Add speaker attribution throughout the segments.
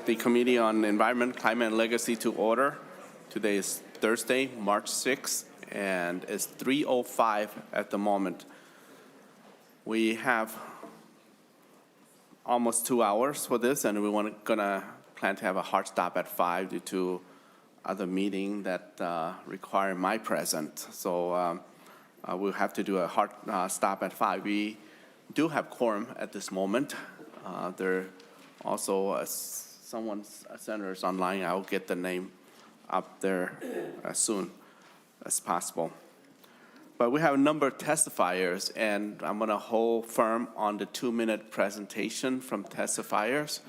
Speaker 1: the Committee on Environment, Climate, and Legacy to order. Today is Thursday, March 6th, and it's 3:05 at the moment. We have almost 2 hours for this, and we're gonna plan to have a hard stop at 5 due to other meeting that require my presence. So we'll have to do a hard stop at 5. We do have quorum at this moment. There also someone's senators online. I'll get the name up there as soon as possible. But we have a number of testifiers, and I'm going to hold firm on the 2-minute presentation from testifiers.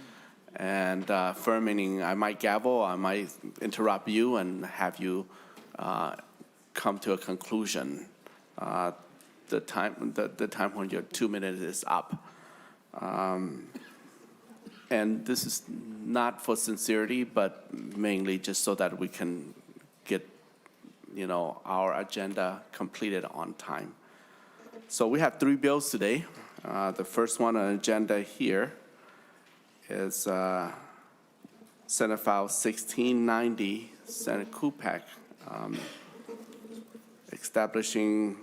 Speaker 1: And firm meaning I might gavel, I might interrupt you and have you come to a conclusion. The time when your 2 minutes is up. And this is not for sincerity, but mainly just so that we can get, our agenda completed on time. So we have 3 bills today. The first one on the agenda here is Senate File 1690, Senator Kupec, establishing,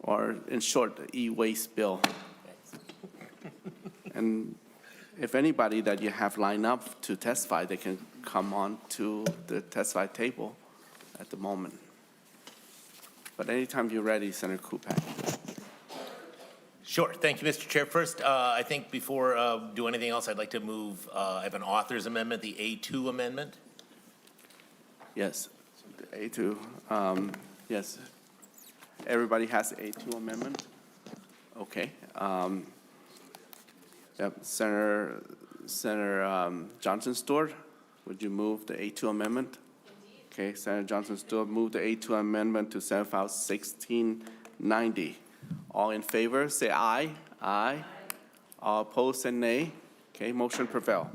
Speaker 1: or in short, the e-waste bill. And if anybody that you have lined up to testify, they can come on to the testify table at the moment. But anytime you're ready, Senator Kupec.
Speaker 2: Sure. Thank you, Mr. Chair. First, I think before do anything else, I'd like to move, I have an author's amendment, the A2 amendment.
Speaker 1: Yes, the A2. Yes. Everybody has the A2 amendment? Okay. Yep. Senator Johnson-Stewart, would you move the A2 amendment? Okay, Senator Johnson-Stewart moved the A2 amendment to Senate File 1690. All in favor, say aye. Aye. All opposed, say nay. Okay, motion prevail.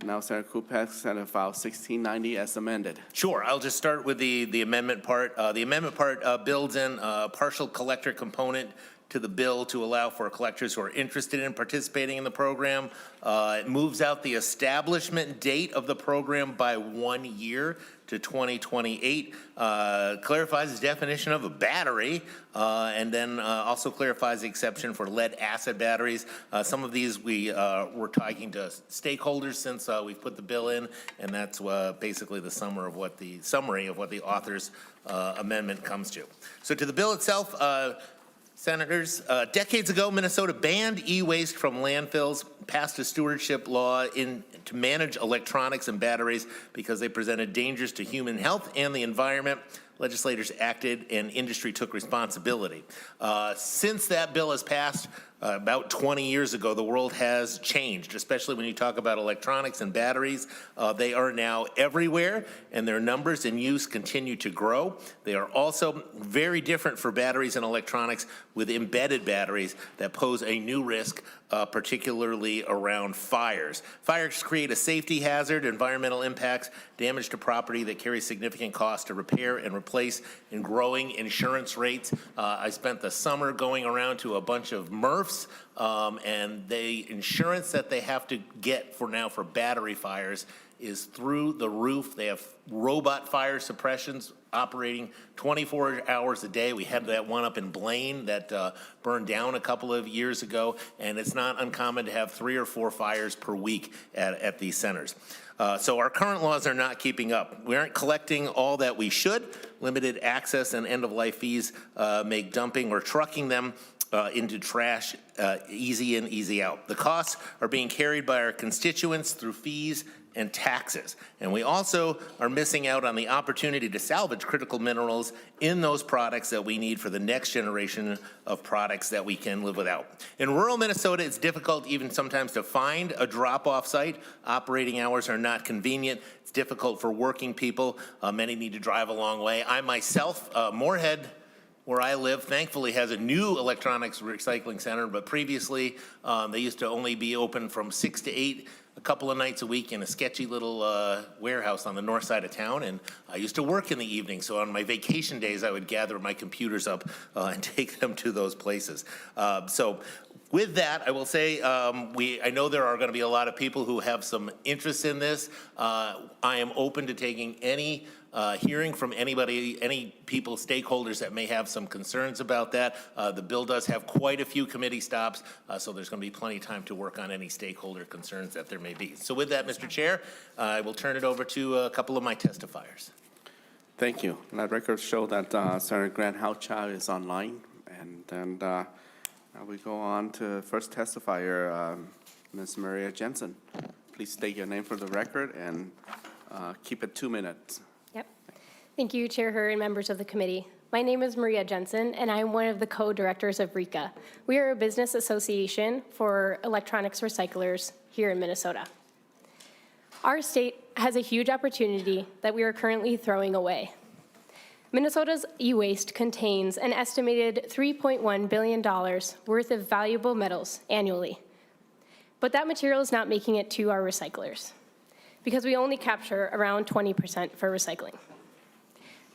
Speaker 1: Now, Senator Kupec, Senate File 1690 as amended.
Speaker 2: Sure, I'll just start with the amendment part. The amendment part builds in a partial collector component to the bill to allow for collectors who are interested in participating in the program. It moves out the establishment date of the program by 1 year to 2028, clarifies the definition of a battery, and then also clarifies the exception for lead acid batteries. Some of these we're talking to stakeholders since we've put the bill in, and that's basically the summary of what the author's amendment comes to. So to the bill itself, Senators, decades ago, Minnesota banned e-waste from landfills, passed a stewardship law to manage electronics and batteries because they presented dangers to human health and the environment. Legislators acted and industry took responsibility. Since that bill has passed, about 20 years ago, the world has changed, especially when you talk about electronics and batteries. They are now everywhere, and their numbers and use continue to grow. They are also very different for batteries and electronics with embedded batteries that pose a new risk, particularly around fires. Fires create a safety hazard, environmental impacts, damage to property that carries significant cost to repair and replace, and growing insurance rates. I spent the summer going around to a bunch of MRFs, and the insurance that they have to get for battery fires is through the roof. They have robot fire suppressions operating 24 hours a day. We had that one up in Blaine that burned down a couple of years ago, and it's not uncommon to have 3 or 4 fires per week at these centers. So our current laws are not keeping up. We aren't collecting all that we should. Limited access and end-of-life fees make dumping or trucking them into trash easy in, easy out. The costs are being carried by our constituents through fees and taxes. And we also are missing out on the opportunity to salvage critical minerals in those products that we need for the next generation of products that we can live without. In rural Minnesota, it's difficult even sometimes to find a drop-off site. Operating hours are not convenient. It's difficult for working people. Many need to drive a long way. I myself, Moorhead, where I live, thankfully has a new electronics recycling center, but previously they used to only be open from 6 to 8 a couple of nights a week in a sketchy little warehouse on the north side of town, and I used to work in the evening, so on my vacation days I would gather my computers up and take them to those places. So With that, I will say, I know there are going to be a lot of people who have some interest in this. I am open to taking any hearing from anybody, any people, stakeholders that may have some concerns about that. The bill does have quite a few committee stops, so there's going to be plenty of time to work on any stakeholder concerns that there may be. So with that, Mr. Chair, I will turn it over to a couple of my testifiers.
Speaker 1: Thank you. Let records show that Senator Grant Houtchow is online, and now we go on to first testifier, Ms. Maria Jensen. Please state your name for the record and keep it 2 minutes.
Speaker 3: Yep. Thank you, Chair Hur and members of the committee. My name is Maria Jensen, and I'm one of the co-directors of RECA. We are a business association for electronics recyclers here in Minnesota. Our state has a huge opportunity that we are currently throwing away. Minnesota's e-waste contains an estimated $3.1 billion worth of valuable metals annually. But that material is not making it to our recyclers because we only capture around 20% for recycling.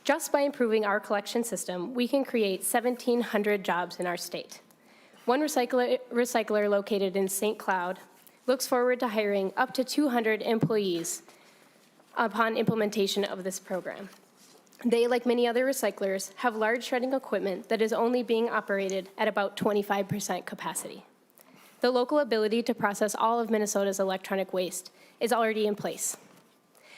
Speaker 3: Just by improving our collection system, we can create 1,700 jobs in our state. One recycler located in St. Cloud looks forward to hiring up to 200 employees upon implementation of this program. They, like many other recyclers, have large shredding equipment that is only being operated at about 25% capacity. The local ability to process all of Minnesota's electronic waste is already in place.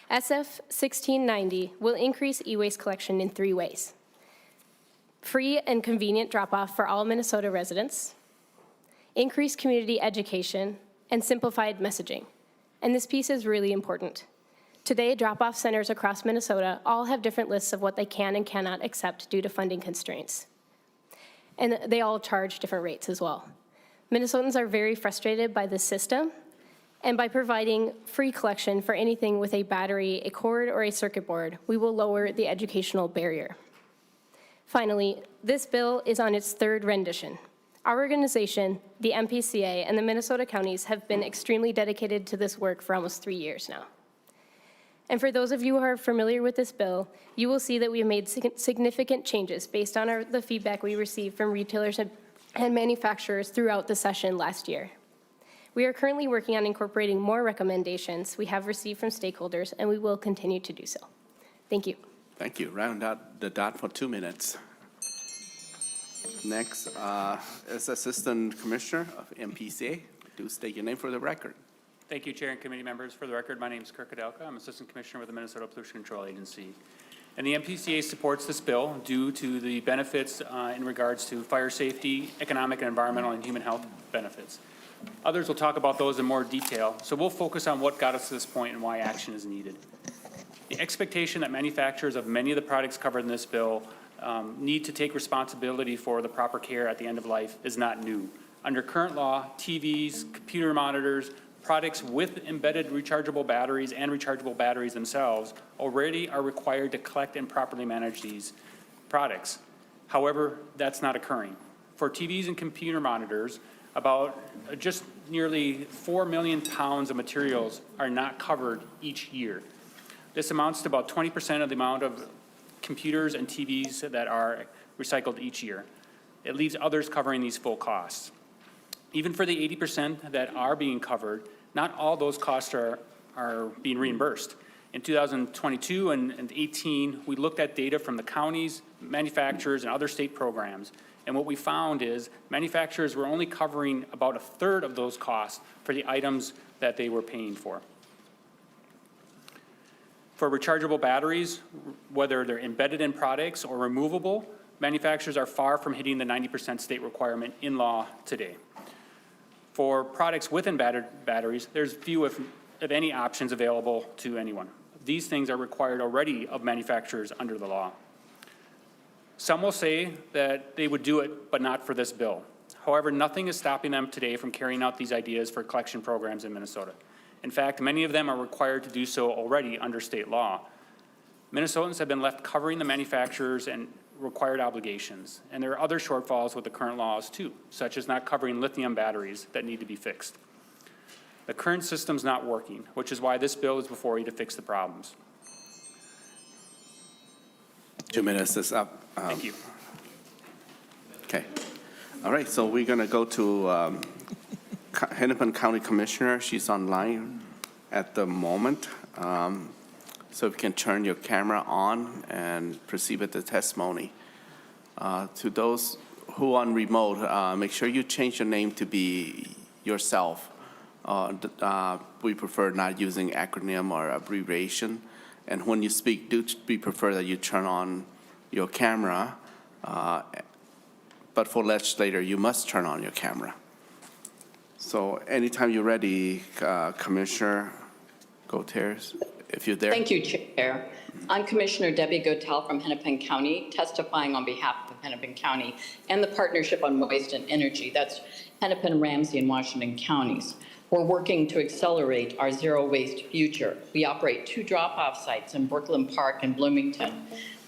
Speaker 3: SF 1690 will increase e-waste collection in 3 ways. Free and convenient drop-off for all Minnesota residents, increased community education, and simplified messaging. And this piece is really important. Today, drop-off centers across Minnesota all have different lists of what they can and cannot accept due to funding constraints. And they all charge different rates as well. Minnesotans are very frustrated by this system, and by providing free collection for anything with a battery, a cord, or a circuit board, we will lower the educational barrier. Finally, this bill is on its 3rd rendition. Our organization, the MPCA, and the Minnesota counties have been extremely dedicated to this work for almost 3 years now. And for those of you who are familiar with this bill, you will see that we have made significant changes based on the feedback we received from retailers and manufacturers throughout the session last year. We are currently working on incorporating more recommendations we have received from stakeholders, and we will continue to do so. Thank you.
Speaker 1: Thank you. Round out the dot for 2 minutes. Next is Assistant Commissioner of MPCA. Do state your name for the record.
Speaker 4: Thank you, Chair and committee members. For the record, my name is Kirk Adelka. I'm Assistant Commissioner with the Minnesota Pollution Control Agency. And the MPCA supports this bill due to the benefits in regards to fire safety, economic and environmental and human health benefits. Others will talk about those in more detail, so we'll focus on what got us to this point and why action is needed. The expectation that manufacturers of many of the products covered in this bill need to take responsibility for the proper care at the end of life is not new. Under current law, TVs, computer monitors, products with embedded rechargeable batteries and rechargeable batteries themselves already are required to collect and properly manage these products. However, that's not occurring. For TVs and computer monitors, about just nearly 4 million pounds of materials are not covered each year. This amounts to about 20% of the amount of computers and TVs that are recycled each year. It leaves others covering these full costs. Even for the 80% that are being covered, not all those costs are being reimbursed. In 2022 and 18, we looked at data from the counties, manufacturers, and other state programs. And what we found is manufacturers were only covering about 1/3 of those costs for the items that they were paying for. For rechargeable batteries, whether they're embedded in products or removable, manufacturers are far from hitting the 90% state requirement in law today. For products with embedded batteries, there's few, if any, options available to anyone. These things are required already of manufacturers under the law. Some will say that they would do it, but not for this bill. However, nothing is stopping them today from carrying out these ideas for collection programs in Minnesota. In fact, many of them are required to do so already under state law. Minnesotans have been left covering the manufacturers and required obligations, and there are other shortfalls with the current laws too, such as not covering lithium batteries that need to be fixed. The current system's not working, which is why this bill is before you to fix the problems.
Speaker 1: 2 minutes is up.
Speaker 4: Thank you.
Speaker 1: Okay. All right, so we're going to go to Hennepin County Commissioner. She's online at the moment. So if you can turn your camera on and proceed with the testimony. To those who on remote, make sure you change your name to be yourself. We prefer not using acronym or abbreviation. And when you speak, we prefer that you turn on your camera. But for legislator, you must turn on your camera. So anytime you're ready, Commissioner Gutierrez, if you're there.
Speaker 5: Thank you, Chair. I'm Commissioner Debbie Gotel from Hennepin County, testifying on behalf of Hennepin County and the Partnership on Waste and Energy. That's Hennepin, Ramsey, and Washington counties. We're working to accelerate our zero waste future. We operate 2 drop-off sites in Brooklyn Park and Bloomington.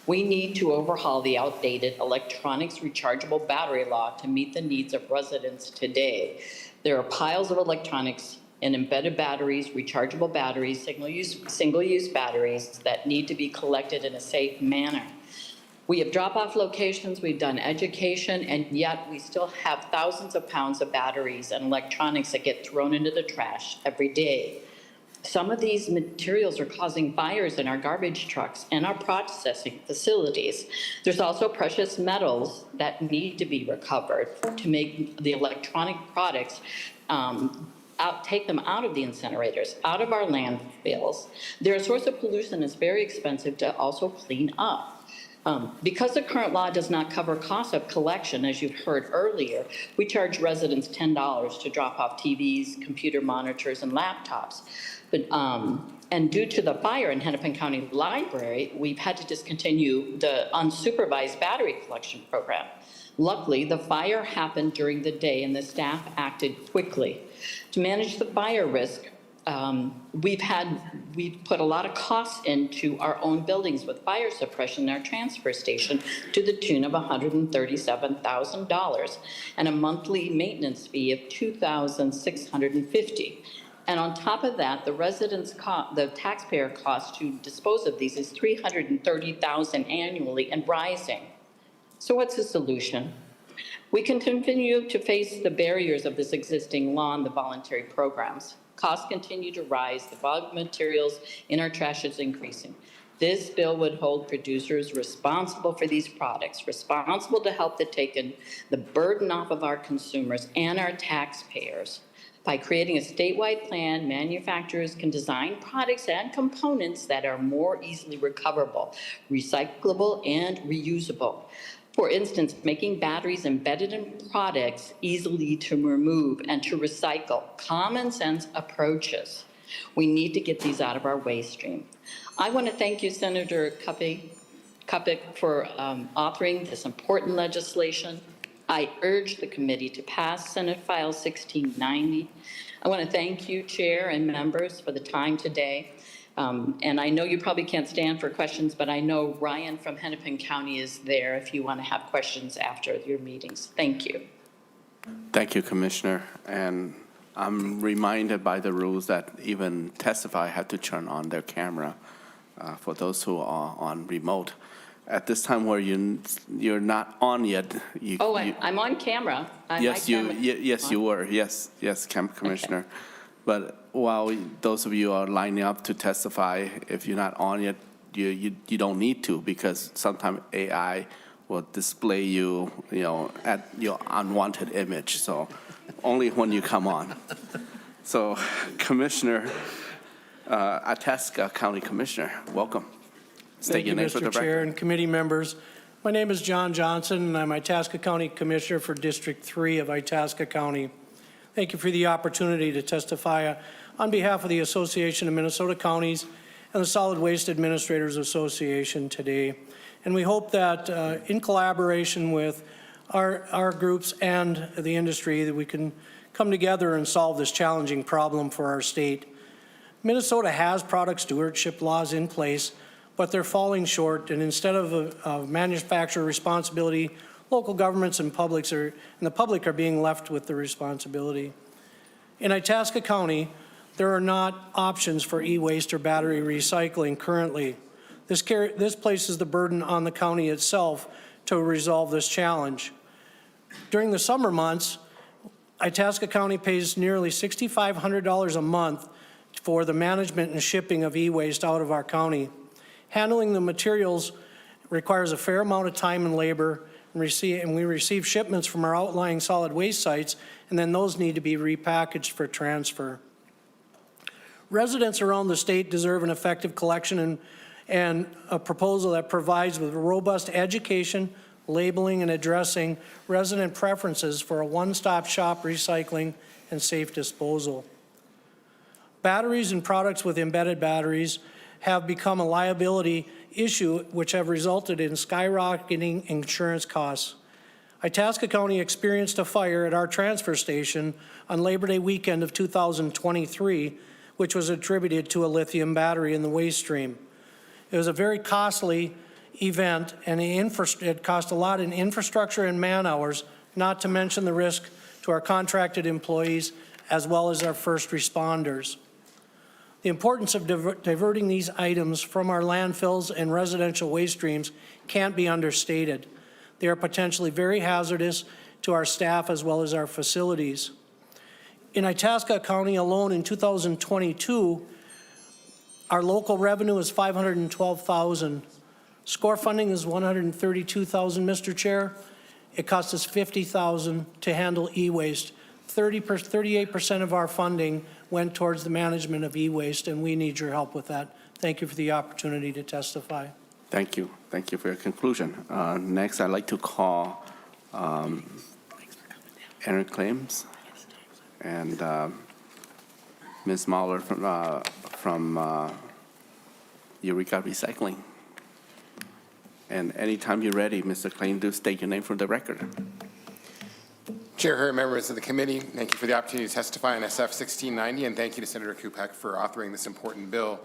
Speaker 5: We need to overhaul the outdated electronics rechargeable battery law to meet the needs of residents today. There are piles of electronics and embedded batteries, rechargeable batteries, single-use batteries that need to be collected in a safe manner. We have drop-off locations, we've done education, and yet we still have thousands of pounds of batteries and electronics that get thrown into the trash every day. Some of these materials are causing fires in our garbage trucks and our processing facilities. There's also precious metals that need to be recovered to make the electronic products, take them out of the incinerators, out of our landfills. They're a source of pollution that's very expensive to also clean up. Because the current law does not cover costs of collection, as you've heard earlier, we charge residents $10 to drop off TVs, computer monitors, and laptops. But, and due to the fire in Hennepin County Library, we've had to discontinue the unsupervised battery collection program. Luckily, the fire happened during the day and the staff acted quickly. To manage the fire risk, we've put a lot of costs into our own buildings with fire suppression in our transfer station to the tune of $137,000 and a monthly maintenance fee of $2,650. And on top of that, the taxpayer cost to dispose of these is $330,000 annually and rising. So what's the solution? We can continue to face the barriers of this existing law and the voluntary programs. Costs continue to rise. The volume of materials in our trash is increasing. This bill would hold producers responsible for these products, responsible to help taking the burden off of our consumers and our taxpayers. By creating a statewide plan, manufacturers can design products and components that are more easily recoverable, recyclable, and reusable. For instance, making batteries embedded in products easily to remove and to recycle, common sense approaches. We need to get these out of our waste stream. I want to thank you, Senator Kupec, for authoring this important legislation. I urge the committee to pass Senate File 1690. I want to thank you, Chair and members, for the time today. And I know you probably can't stand for questions, but I know Ryan from Hennepin County is there if you want to have questions after your meetings. Thank you.
Speaker 1: Thank you, Commissioner. And I'm reminded by the rules that even testify have to turn on their camera for those who are on remote. At this time where you're not on yet.
Speaker 5: I'm on camera.
Speaker 1: Yes, you were. Yes, Commissioner. Okay. But while those of you are lining up to testify, if you're not on yet, you don't need to, because sometimes AI will display you at your unwanted image. So only when you come on. So Commissioner, Itasca County Commissioner, welcome.
Speaker 6: Thank you, Mr. Chair and committee members. My name is John Johnson, and I'm Itasca County Commissioner for District 3 of Itasca County. Thank you for the opportunity to testify on behalf of the Association of Minnesota Counties and the Solid Waste Administrators Association today. And we hope that in collaboration with our groups and the industry, that we can come together and solve this challenging problem for our state. Minnesota has product stewardship laws in place, but they're falling short, and instead of manufacturer responsibility, local governments and the public are being left with the responsibility. In Itasca County, there are not options for e-waste or battery recycling currently. This places the burden on the county itself to resolve this challenge. During the summer months, Itasca County pays nearly $6,500 a month for the management and shipping of e-waste out of our county. Handling the materials requires a fair amount of time and labor, and we receive shipments from our outlying solid waste sites, and then those need to be repackaged for transfer. Residents around the state deserve an effective collection and a proposal that provides with robust education, labeling, and addressing resident preferences for a one-stop shop recycling and safe disposal. Batteries and products with embedded batteries have become a liability issue which have resulted in skyrocketing insurance costs. Itasca County experienced a fire at our transfer station on Labor Day weekend of 2023, which was attributed to a lithium battery in the waste stream. It was a very costly event, and it cost a lot in infrastructure and man hours, not to mention the risk to our contracted employees as well as our first responders. The importance of diverting these items from our landfills and residential waste streams can't be understated. They are potentially very hazardous to our staff as well as our facilities. In Itasca County alone in 2022, our local revenue is $512,000. SCORE funding is $132,000, Mr. Chair. It costs us $50,000 to handle e-waste. 38% of our funding went towards the management of e-waste, and we need your help with that. Thank you for the opportunity to testify.
Speaker 1: Thank you. Thank you for your conclusion. Next, I'd like to call Aaron Claims and Ms. Mahler from Eureka Recycling. And anytime you're ready, Mr. Claim, do state your name for the record.
Speaker 7: Chair Hurd, members of the committee, thank you for the opportunity to testify on SF 1690, and thank you to Senator Kupec for authoring this important bill.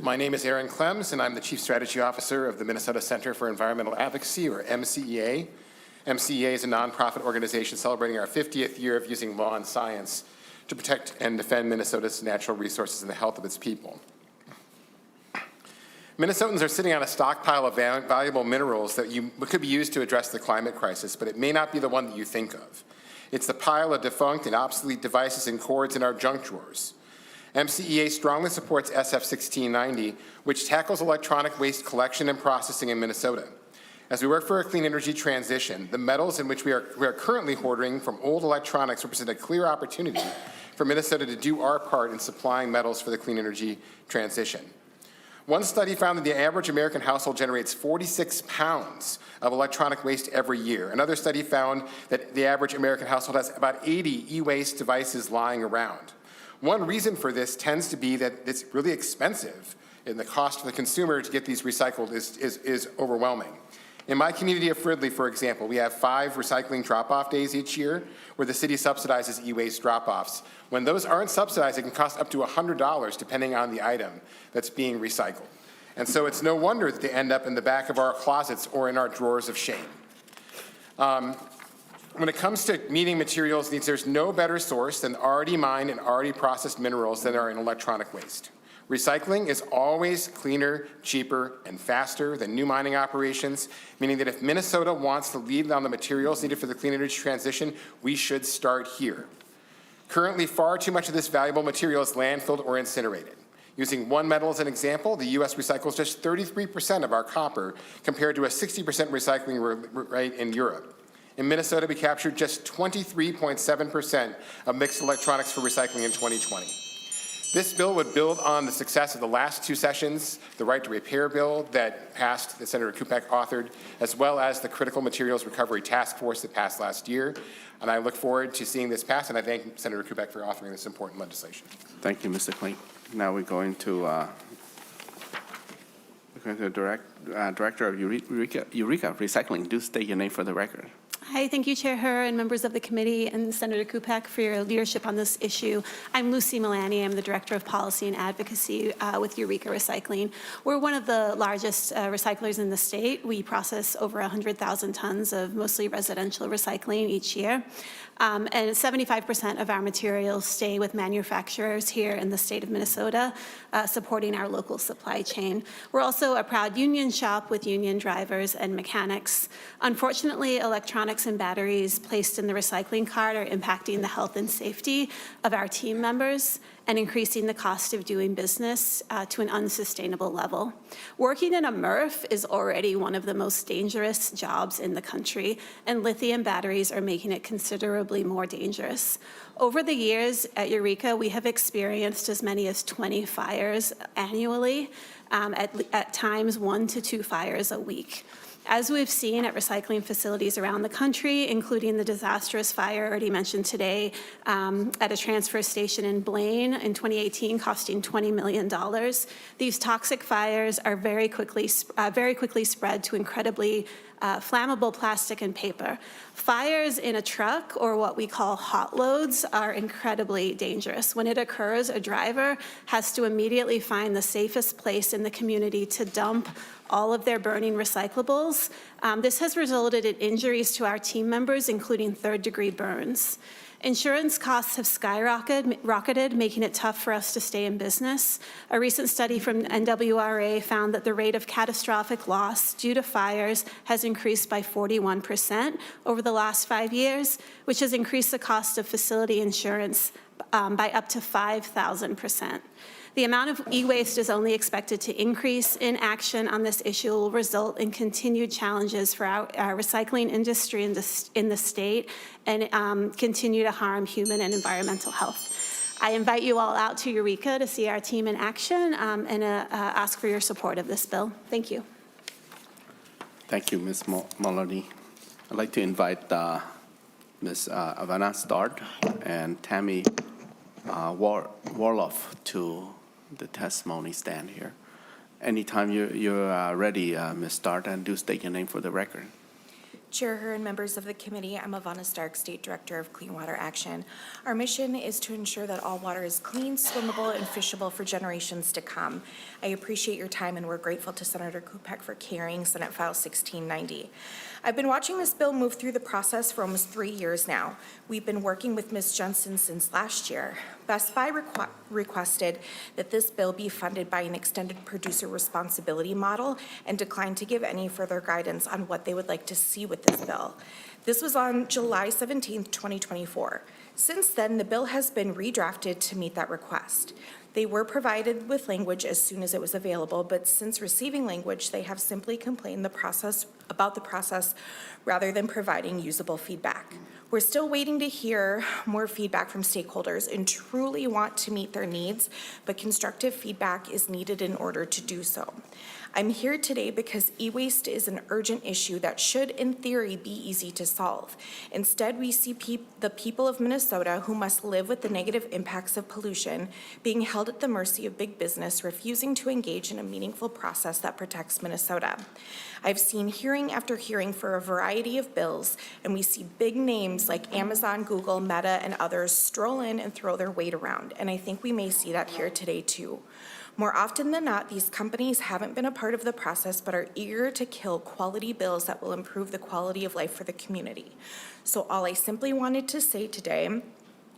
Speaker 7: My name is Aaron Clems, and I'm the Chief Strategy Officer of the Minnesota Center for Environmental Advocacy, or MCEA. MCEA is a nonprofit organization celebrating our 50th year of using law and science to protect and defend Minnesota's natural resources and the health of its people. Minnesotans are sitting on a stockpile of valuable minerals that could be used to address the climate crisis, but it may not be the one that you think of. It's the pile of defunct and obsolete devices and cords in our junk drawers. MCEA strongly supports SF 1690, which tackles electronic waste collection and processing in Minnesota. As we work for a clean energy transition, the metals in which we are currently hoarding from old electronics represent a clear opportunity for Minnesota to do our part in supplying metals for the clean energy transition. One study found that the average American household generates 46 pounds of electronic waste every year. Another study found that the average American household has about 80 e-waste devices lying around. One reason for this tends to be that it's really expensive, and the cost for the consumer to get these recycled is overwhelming. In my community of Fridley, for example, we have 5 recycling drop-off days each year where the city subsidizes e-waste drop-offs. When those aren't subsidized, it can cost up to $100 depending on the item that's being recycled. And so it's no wonder that they end up in the back of our closets or in our drawers of shame. When it comes to meeting materials needs, there's no better source than already mined and already processed minerals that are in electronic waste. Recycling is always cleaner, cheaper, and faster than new mining operations, meaning that if Minnesota wants to lead on the materials needed for the clean energy transition, we should start here. Currently, far too much of this valuable material is landfilled or incinerated. Using one metal as an example, the U.S. recycles just 33% of our copper compared to a 60% recycling rate in Europe. In Minnesota, we captured just 23.7% of mixed electronics for recycling in 2020. This bill would build on the success of the last 2 sessions, the right to repair bill that passed, that Senator Kupec authored, as well as the Critical Materials Recovery Task Force that passed last year. And I look forward to seeing this pass, and I thank Senator Kupec for authoring this important legislation.
Speaker 1: Thank you, Mr. Klein. Now we're going to Director of Eureka Recycling. Do state your name for the record.
Speaker 8: Hi, thank you, Chair Hurd and members of the committee and Senator Kupec for your leadership on this issue. I'm Lucy Milani. I'm the Director of Policy and Advocacy with Eureka Recycling. We're one of the largest recyclers in the state. We process over 100,000 tons of mostly residential recycling each year. And 75% of our materials stay with manufacturers here in the state of Minnesota, supporting our local supply chain. We're also also a proud union shop with union drivers and mechanics. Unfortunately, electronics and batteries placed in the recycling cart are impacting the health and safety of our team members and increasing the cost of doing business to an unsustainable level. Working in a MRF is already one of the most dangerous jobs in the country, and lithium batteries are making it considerably more dangerous. Over the years at Eureka, we have experienced as many as 20 fires annually, at times 1 to 2 fires a week. As we've seen at recycling facilities around the country, including the disastrous fire already mentioned today at a transfer station in Blaine in 2018, costing $20 million, these toxic fires are very quickly spread to incredibly flammable plastic and paper. Fires in a truck, or what we call hot loads, are incredibly dangerous. When it occurs, a driver has to immediately find the safest place in the community to dump all of their burning recyclables. This has resulted in injuries to our team members, including third-degree burns. Insurance costs have skyrocketed, making it tough for us to stay in business. A recent study from NWRA found that the rate of catastrophic loss due to fires has increased by 41% over the last 5 years, which has increased the cost of facility insurance by up to 5,000%. The amount of e-waste is only expected to increase. Inaction on this issue will result in continued challenges for our recycling industry in the state and continue to harm human and environmental health. I invite you all out to Eureka to see our team in action and ask for your support of this bill. Thank you.
Speaker 1: Thank you, Ms. Maloney. I'd like to invite Ms. Ivana Stard and Tammy Warloff to the testimony stand here. Anytime you're ready, Ms. Stard, and do state your name for the record.
Speaker 9: Chair Her and members of the committee, I'm Ivana Stark, State Director of Clean Water Action. Our mission is to ensure that all water is clean, swimmable, and fishable for generations to come. I appreciate your time, and we're grateful to Senator Kupec for carrying Senate File 1690. I've been watching this bill move through the process for almost 3 years now. We've been working with Ms. Jensen since last year. Best Buy requested that this bill be funded by an extended producer responsibility model and declined to give any further guidance on what they would like to see with this bill. This was on July 17th, 2024. Since then, the bill has been redrafted to meet that request. They were provided with language as soon as it was available, but since receiving language, they have simply complained about the process rather than providing usable feedback. We're still waiting to hear more feedback from stakeholders and truly want to meet their needs, but constructive feedback is needed in order to do so. I'm here today because e-waste is an urgent issue that should, in theory, be easy to solve. Instead, we see the people of Minnesota who must live with the negative impacts of pollution being held at the mercy of big business, refusing to engage in a meaningful process that protects Minnesota. I've seen hearing after hearing for a variety of bills, and we see big names like Amazon, Google, Meta, and others stroll in and throw their weight around, and I think we may see that here today too. More often than not, these companies haven't been a part of the process but are eager to kill quality bills that will improve the quality of life for the community. So all I simply wanted to say today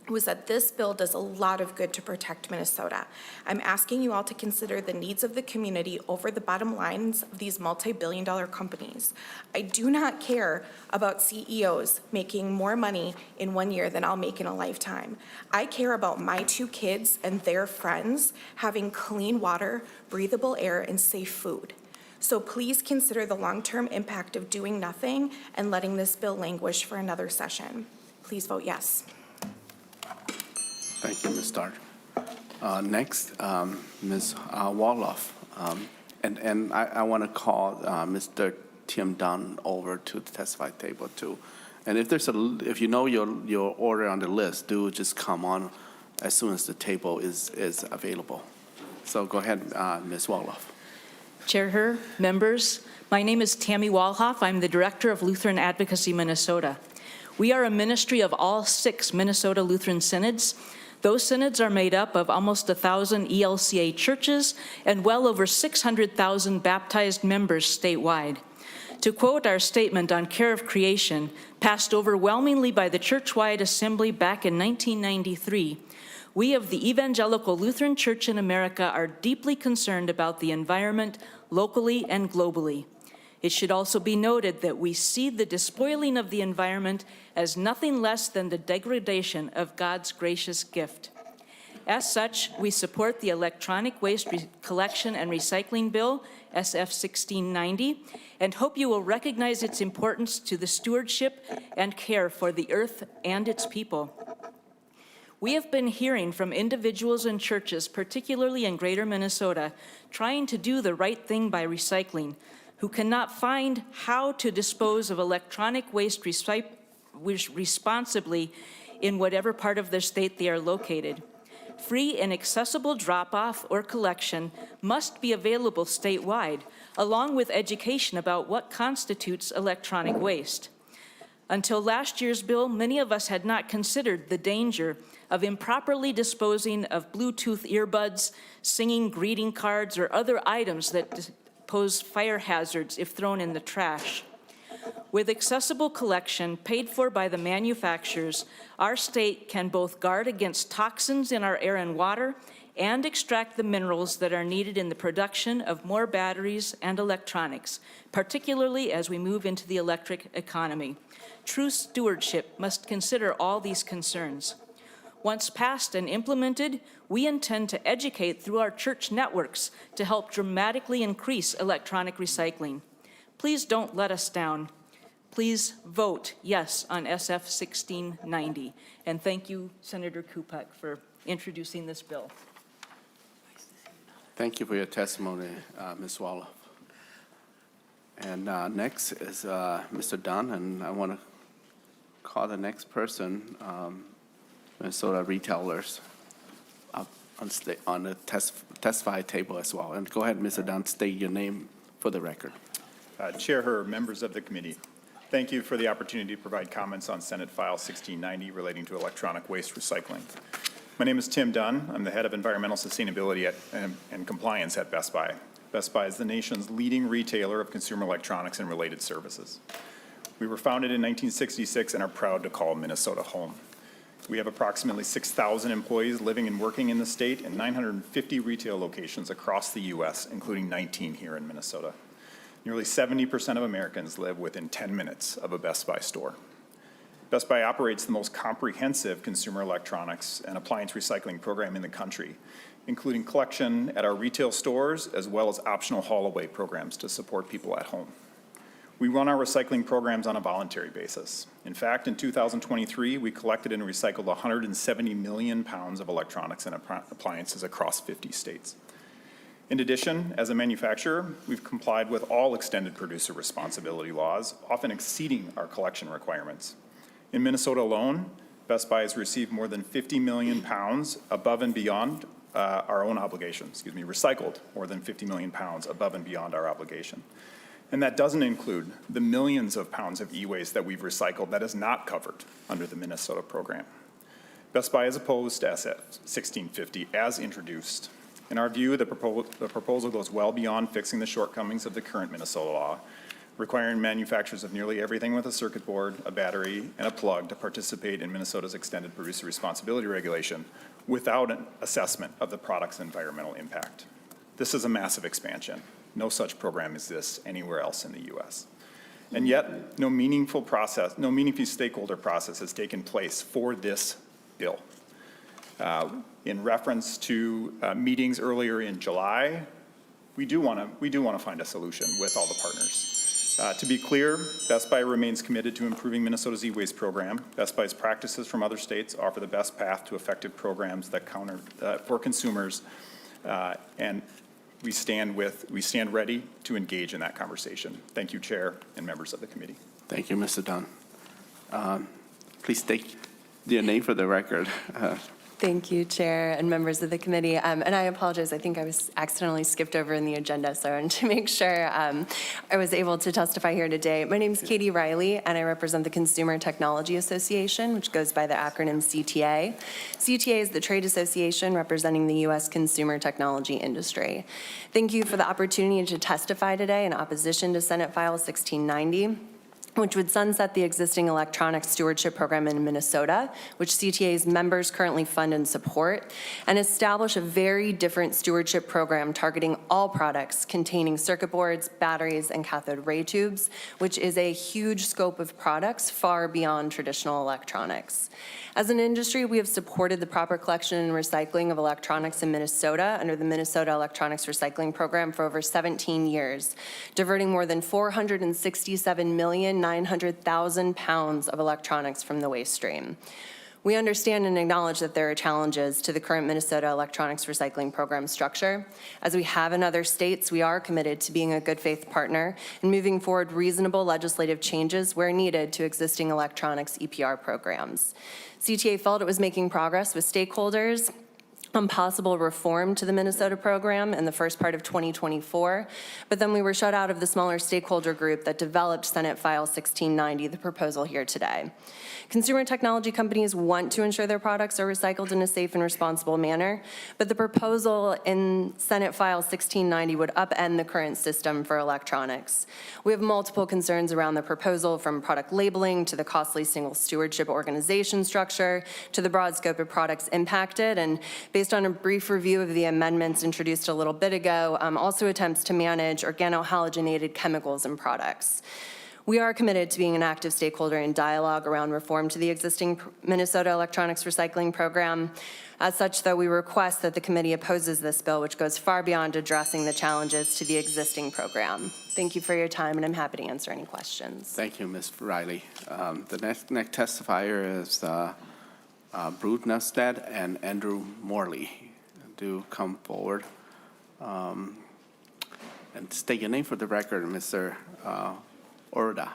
Speaker 9: was that this bill does a lot of good to protect Minnesota. I'm asking you all to consider the needs of the community over the bottom lines of these multi-billion-dollar companies. I do not care about CEOs making more money in 1 year than I'll make in a lifetime. I care about my 2 kids and their friends having clean water, breathable air, and safe food. So please consider the long-term impact of doing nothing and letting this bill languish for another session. Please vote yes.
Speaker 1: Thank you, Ms. Stard. Next, Ms. Warloff. And I want to call Mr. Tim Dunn over to the testify table too. And if you know your order on the list, do just come on as soon as the table is available. So go ahead, Ms. Warloff.
Speaker 10: Chair Her, members, my name is Tammy Walhoff. I'm the Director of Lutheran Advocacy Minnesota. We are a ministry of all 6 Minnesota Lutheran synods. Those synods are made up of almost 1,000 ELCA churches and well over 600,000 baptized members statewide. To quote our statement on care of creation, passed overwhelmingly by the church-wide assembly back in 1993, we of the Evangelical Lutheran Church in America are deeply concerned about the environment, locally and globally. It should also be noted that we see the despoiling of the environment as nothing less than the degradation of God's gracious gift. As such, we support the Electronic Waste Collection and Recycling Bill, SF 1690, and hope you will recognize its importance to the stewardship and care for the earth and its people. We have been hearing from individuals and churches, particularly in Greater Minnesota, trying to do the right thing by recycling, who cannot find how to dispose of electronic waste responsibly in whatever part of their state they are located. Free and accessible drop-off or collection must be available statewide, along with education about what constitutes electronic waste. Until last year's bill, many of us had not considered the danger of improperly disposing of Bluetooth earbuds, singing greeting cards, or other items that pose fire hazards if thrown in the trash. With accessible collection paid for by the manufacturers, our state can both guard against toxins in our air and water and extract the minerals that are needed in the production of more batteries and electronics, particularly as we move into the electric economy. True stewardship must consider all these concerns. Once passed and implemented, we intend to educate through our church networks to help dramatically increase electronic recycling. Please don't let us down. Please vote yes on SF 1690. And thank you, Senator Kupec, for introducing this bill.
Speaker 1: Thank you for your testimony, Ms. Wolof. And next is Mr. Dunn, and I want to call the next person, Minnesota retailers, up on the testify table as well. And go ahead, Mr. Dunn, state your name for the record.
Speaker 11: Chair Herr, members of the committee, thank you for the opportunity to provide comments on Senate File 1690 relating to electronic waste recycling. My name is Tim Dunn. I'm the head of environmental sustainability and compliance at Best Buy. Best Buy is the nation's leading retailer of consumer electronics and related services. We were founded in 1966 and are proud to call Minnesota home. We have approximately 6,000 employees living and working in the state and 950 retail locations across the U.S., including 19 here in Minnesota. Nearly 70% of Americans live within 10 minutes of a Best Buy store. Best Buy operates the most comprehensive consumer electronics and appliance recycling program in the country, including collection at our retail stores as well as optional haul-away programs to support people at home. We run our recycling programs on a voluntary basis. In fact, in 2023, we collected and recycled 170 million pounds of electronics and appliances across 50 states. In addition, as a manufacturer, we've complied with all extended producer responsibility laws, often exceeding our collection requirements. In Minnesota alone, Best Buy has received more than 50 million pounds above and beyond our own obligation, recycled more than 50 million pounds above and beyond our obligation. And that doesn't include the millions of pounds of e-waste that we've recycled that is not covered under the Minnesota program. Best Buy is opposed to SF 1650 as introduced. In our view, the proposal goes well beyond fixing the shortcomings of the current Minnesota law, requiring manufacturers of nearly everything with a circuit board, a battery, and a plug to participate in Minnesota's extended producer responsibility regulation without an assessment of the product's environmental impact. This is a massive expansion. No such program exists anywhere else in the U.S. And yet, no meaningful stakeholder process has taken place for this bill. In reference to meetings earlier in July, we do want to find a solution with all the partners. To be clear, Best Buy remains committed to improving Minnesota's e-waste program. Best Buy's practices from other states offer the best path to effective programs that counter for consumers, and we stand ready to engage in that conversation. Thank you, Chair and members of the committee.
Speaker 1: Thank you, Mr. Dunn. Please state your name for the record.
Speaker 12: Thank you, Chair and members of the committee. And I apologize, I think I was accidentally skipped over in the agenda, so I wanted to make sure I was able to testify here today. My name is Katie Riley, and I represent the Consumer Technology Association, which goes by the acronym CTA. CTA is the trade association representing the U.S. consumer technology industry. Thank you for the opportunity to testify today in opposition to Senate File 1690. which would sunset the existing electronic stewardship program in Minnesota, which CTA's members currently fund and support, and establish a very different stewardship program targeting all products containing circuit boards, batteries, and cathode ray tubes, which is a huge scope of products far beyond traditional electronics. As an industry, we have supported the proper collection and recycling of electronics in Minnesota under the Minnesota Electronics Recycling Program for over 17 years, diverting more than 467,900,000 pounds of electronics from the waste stream. We understand and acknowledge that there are challenges to the current Minnesota Electronics Recycling Program structure. As we have in other states, we are committed to being a good faith partner and moving forward reasonable legislative changes where needed to existing electronics EPR programs. CTA felt it was making progress with stakeholders on possible reform to the Minnesota program in the first part of 2024, but then we were shut out of the smaller stakeholder group that developed Senate File 1690, the proposal here today. Consumer technology companies want to ensure their products are recycled in a safe and responsible manner, but the proposal in Senate File 1690 would upend the current system for electronics. We have multiple concerns around the proposal, from product labeling to the costly single stewardship organization structure to the broad scope of products impacted, and based on a brief review of the amendments introduced a little bit ago, also attempts to manage organohalogenated chemicals in products. We are committed to being an active stakeholder in dialogue around reform to the existing Minnesota Electronics Recycling Program. As such, though, we request that the committee opposes this bill, which goes far beyond addressing the challenges to the existing program. Thank you for your time, and I'm happy to answer any questions.
Speaker 1: Thank you, Ms. Riley. The next testifier is Bruce Nusted and Andrew Morley. Do come forward. And state your name for the record, Mr. Orda.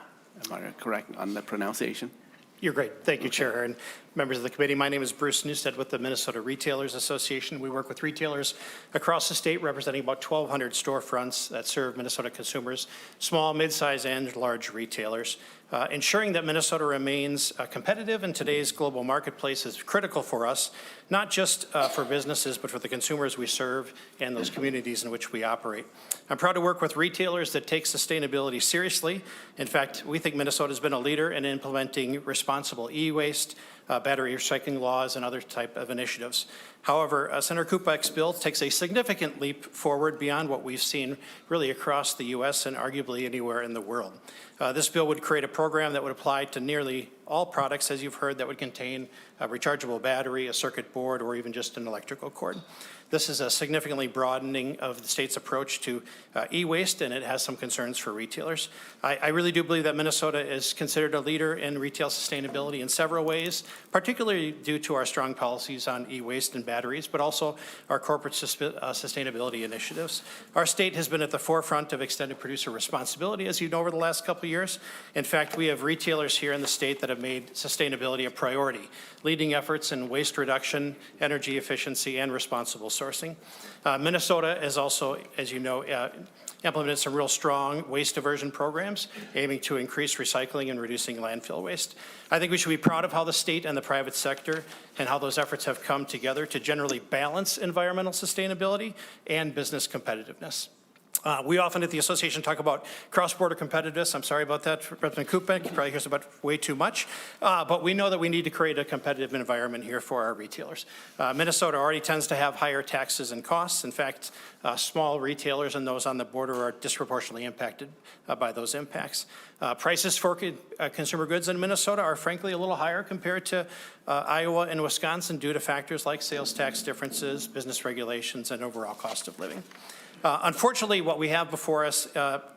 Speaker 1: Am I correct on the pronunciation?
Speaker 13: You're great. Thank you, Chair, and members of the committee. My name is Bruce Newstead with the Minnesota Retailers Association. We work with retailers across the state, representing about 1,200 storefronts that serve Minnesota consumers, small, mid-size, and large retailers. Ensuring that Minnesota remains competitive in today's global marketplace is critical for us, not just for businesses, but for the consumers we serve and those communities in which we operate. I'm proud to work with retailers that take sustainability seriously. In fact, we think Minnesota has been a leader in implementing responsible e-waste, battery recycling laws, and other type of initiatives. However, Senator Kupec's bill takes a significant leap forward beyond what we've seen really across the U.S. and arguably anywhere in the world. This bill would create a program that would apply to nearly all products, as you've heard, that would contain a rechargeable battery, a circuit board, or even just an electrical cord. This is a significantly broadening of the state's approach to e-waste, and it has some concerns for retailers. I really do believe that Minnesota is considered a leader in retail sustainability in several ways, particularly due to our strong policies on e-waste and batteries, but also our corporate sustainability initiatives. Our state has been at the forefront of extended producer responsibility, as you know, over the last couple of years. In fact, we have retailers here in the state that have made sustainability a priority, leading efforts in waste reduction, energy efficiency, and responsible sourcing. Minnesota is also, as you know, implemented some real strong waste diversion programs aiming to increase recycling and reducing landfill waste. I think we should be proud of how the state and the private sector and how those efforts have come together to generally balance environmental sustainability and business competitiveness. We often at the association talk about cross-border competitiveness. I'm sorry about that, Representative Kupec. He probably hears about way too much. But we know that we need to create a competitive environment here for our retailers. Minnesota already tends to have higher taxes and costs. In fact, small retailers and those on the border are disproportionately impacted by those impacts. Prices for consumer goods in Minnesota are frankly a little higher compared to Iowa and Wisconsin due to factors like sales tax differences, business regulations, and overall cost of living. Unfortunately, what we have before us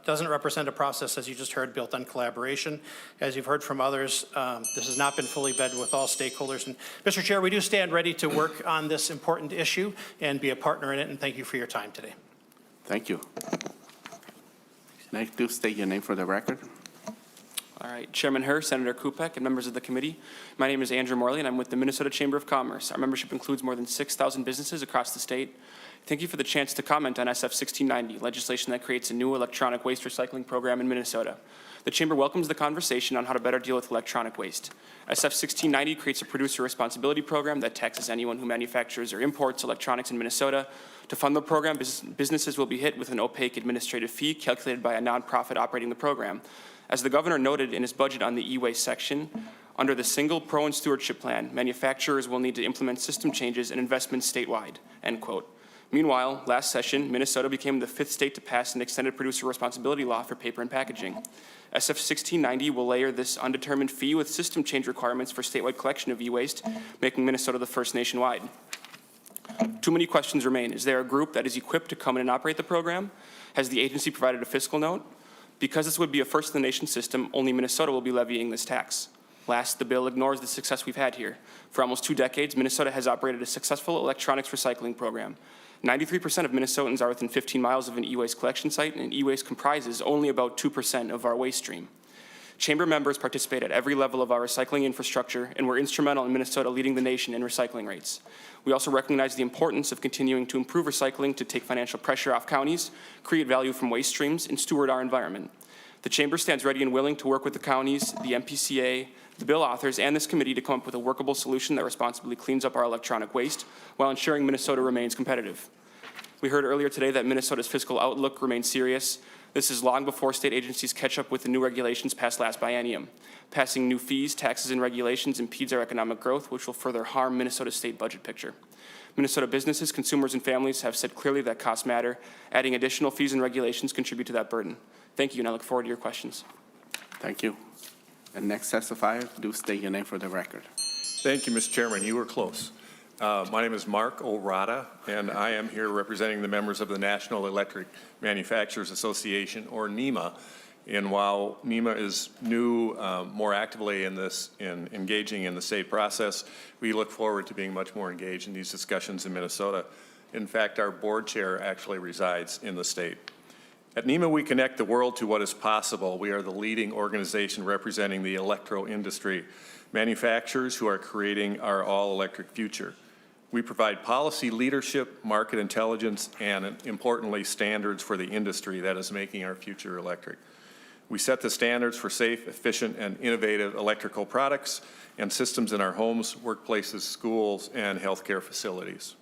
Speaker 13: doesn't represent a process, as you just heard, built on collaboration. As you've heard from others, this has not been fully vetted with all stakeholders. And Mr. Chair, we do stand ready to work on this important issue and be a partner in it, and thank you for your time today.
Speaker 1: Thank you. Next, do state your name for the record.
Speaker 14: All right, Chairman Herr, Senator Kupec, and members of the committee. My name is Andrew Morley, and I'm with the Minnesota Chamber of Commerce. Our membership includes more than 6,000 businesses across the state. Thank you for the chance to comment on SF 1690, legislation that creates a new electronic waste recycling program in Minnesota. The Chamber welcomes the conversation on how to better deal with electronic waste. SF 1690 creates a producer responsibility program that taxes anyone who manufactures or imports electronics in Minnesota. To fund the program, businesses will be hit with an opaque administrative fee calculated by a nonprofit operating the program. As the governor noted in his budget on the e-waste section, under the single pro and stewardship plan, manufacturers will need to implement system changes and investments statewide, end quote. Meanwhile, last session, Minnesota became the 5th state to pass an extended producer responsibility law for paper and packaging. SF 1690 will layer this undetermined fee with system change requirements for statewide collection of e-waste, making Minnesota the first nationwide. Too many questions remain. Is there a group that is equipped to come in and operate the program? Has the agency provided a fiscal note? Because this would be a first-in-the-nation system, only Minnesota will be levying this tax. Last, the bill ignores the success we've had here. For almost 2 decades, Minnesota has operated a successful electronics recycling program. 93% of Minnesotans are within 15 miles of an e-waste collection site, and e-waste comprises only about 2% of our waste stream. Chamber members participate at every level of our recycling infrastructure and were instrumental in Minnesota leading the nation in recycling rates. We also recognize the importance of continuing to improve recycling to take financial pressure off counties, create value from waste streams, and steward our environment. The Chamber stands ready and willing to work with the counties, the MPCA, the bill authors, and this committee to come up with a workable solution that responsibly cleans up our electronic waste while ensuring Minnesota remains competitive. We heard earlier today that Minnesota's fiscal outlook remains serious. This is long before state agencies catch up with the new regulations passed last biennium. Passing new fees, taxes, and regulations impedes our economic growth, which will further harm Minnesota's state budget picture. Minnesota businesses, consumers, and families have said clearly that costs matter. Adding additional fees and regulations contribute to that burden. Thank you, and I look forward to your questions.
Speaker 1: Thank you. And next testifier, do state your name for the record.
Speaker 15: Thank you, Mr. Chairman. You were close. My name is Mark O'Rada, and I am here representing the members of the National Electric Manufacturers Association, or NEMA. And while NEMA is new, more actively in engaging in the state process, we look forward to being much more engaged in these discussions in Minnesota. In fact, our board chair actually resides in the state. At NEMA, we connect the world to what is possible. We are the leading organization representing the electro industry, manufacturers who are creating our all-electric future. We provide policy leadership, market intelligence, and importantly, standards for the industry that is making our future electric. We set the standards for safe, efficient, and innovative electrical products and systems in our homes, workplaces, schools, and healthcare facilities.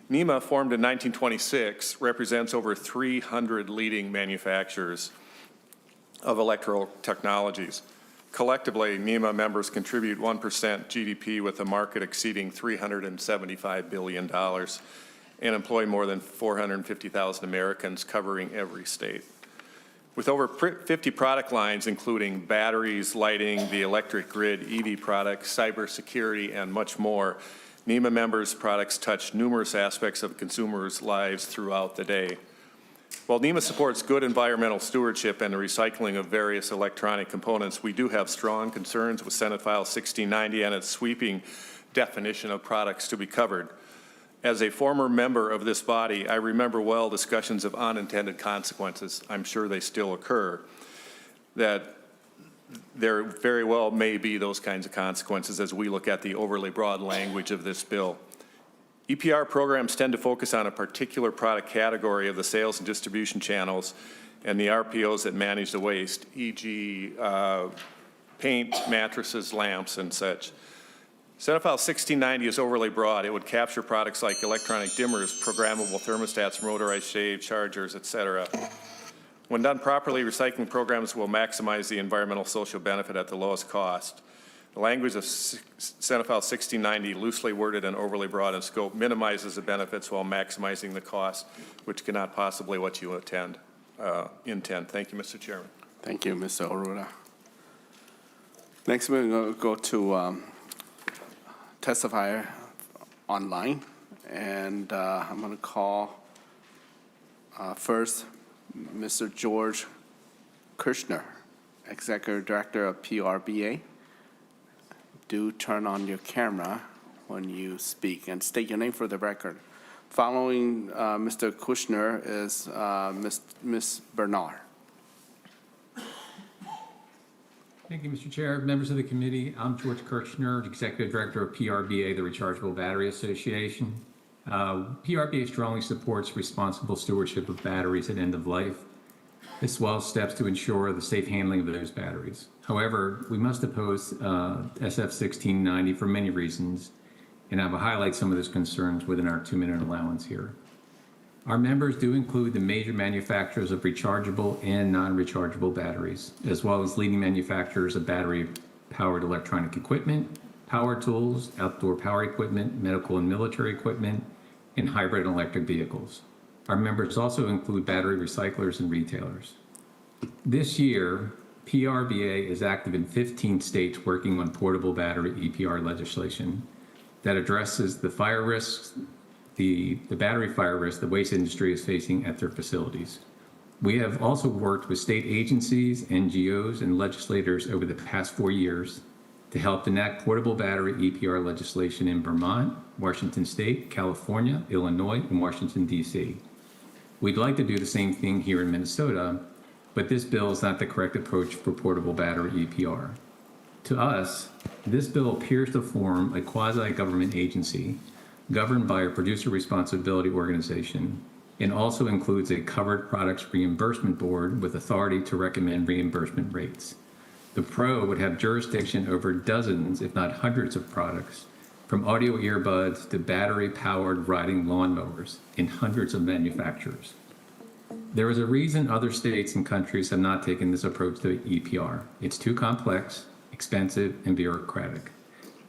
Speaker 15: NEMA, formed in 1926, represents over 300 leading manufacturers of electrical technologies. Collectively, NEMA members contribute 1% GDP with a market exceeding $375 billion and employ more than 450,000 Americans covering every state. With over 50 product lines, including batteries, lighting, the electric grid, EV products, cybersecurity, and much more, NEMA members' products touch numerous aspects of consumers' lives throughout the day. While NEMA supports good environmental stewardship and the recycling of various electronic components, we do have strong concerns with Senate File 1690 and its sweeping definition of products to be covered. As a former member of this body, I remember well discussions of unintended consequences. I'm sure they still occur. That there very well may be those kinds of consequences as we look at the overly broad language of this bill. EPR programs tend to focus on a particular product category of the sales and distribution channels and the RPOs that manage the waste, e.g. Paint, mattresses, lamps, and such. Senate File 1690 is overly broad. It would capture products like electronic dimmers, programmable thermostats, motorized shade, chargers, etc. When done properly, recycling programs will maximize the environmental social benefit at the lowest cost. The language of Senate File 1690, loosely worded and overly broad in scope, minimizes the benefits while maximizing the cost, which cannot possibly what you intend. Thank you, Mr. Chairman.
Speaker 1: Thank you, Mr. Arruda. Next, we're going to go to testifier online, and I'm going to call first Mr. George Kirchner, Executive Director of PRBA. Do turn on your camera when you speak and state your name for the record. Following Mr. Kushner is Ms. Bernard.
Speaker 16: Thank you, Mr. Chair. Members of the committee, I'm George Kirchner, Executive Director of PRBA, the Rechargeable Battery Association. PRBA strongly supports responsible stewardship of batteries at end of life, as well as steps to ensure the safe handling of those batteries. However, we must oppose SF 1690 for many reasons, and I will highlight some of those concerns within our 2-minute allowance here. Our members do include the major manufacturers of rechargeable and non-rechargeable batteries, as well as leading manufacturers of battery-powered electronic equipment, power tools, outdoor power equipment, medical and military equipment, and hybrid electric vehicles. Our members also include battery recyclers and retailers. This year, PRBA is active in 15 states working on portable battery EPR legislation that addresses the fire risks, the battery fire risk the waste industry is facing at their facilities. We have also worked with state agencies, NGOs, and legislators over the past 4 years to help enact portable battery EPR legislation in Vermont, Washington State, California, Illinois, and Washington, D.C. We'd like to do the same thing here in Minnesota, but this bill is not the correct approach for portable battery EPR. To us, this bill appears to form a quasi-government agency governed by a producer responsibility organization and also includes a covered products reimbursement board with authority to recommend reimbursement rates. The PRO would have jurisdiction over dozens, if not hundreds, of products, from audio earbuds to battery-powered riding lawnmowers in hundreds of manufacturers. There is a reason other states and countries have not taken this approach to EPR. It's too complex, expensive, and bureaucratic.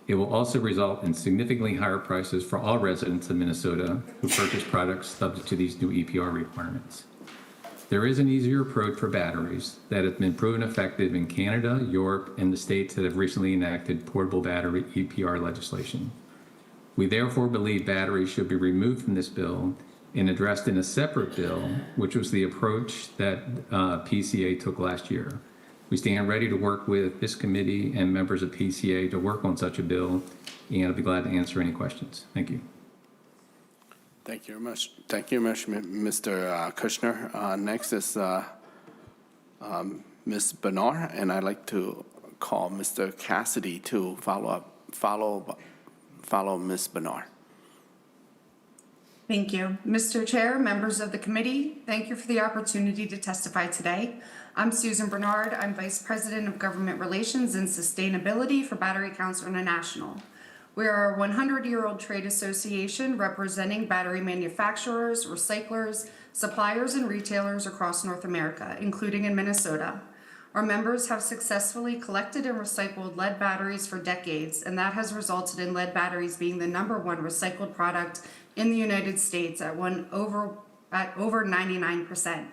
Speaker 16: It will also result in significantly higher prices for all residents of Minnesota who purchase products subject to these new EPR requirements. There is an easier approach for batteries that has been proven effective in Canada, Europe, and the states that have recently enacted portable battery EPR legislation. We therefore believe batteries should be removed from this bill and addressed in a separate bill, which was the approach that PCA took last year. We stand ready to work with this committee and members of PCA to work on such a bill, and I'll be glad to answer any questions. Thank you.
Speaker 1: Thank you very much. Thank you very much, Mr. Kushner. Next is Ms. Bernard, and I'd like to call Mr. Cassidy to follow Ms. Bernard.
Speaker 17: Thank you. Mr. Chair, members of the committee, thank you for the opportunity to testify today. I'm Susan Bernard. I'm Vice President of Government Relations and Sustainability for Battery Council International. We are a 100-year-old trade association representing battery manufacturers, recyclers, suppliers, and retailers across North America, including in Minnesota. Our members have successfully collected and recycled lead batteries for decades, and that has resulted in lead batteries being the #1 recycled product in the United States at over 99%.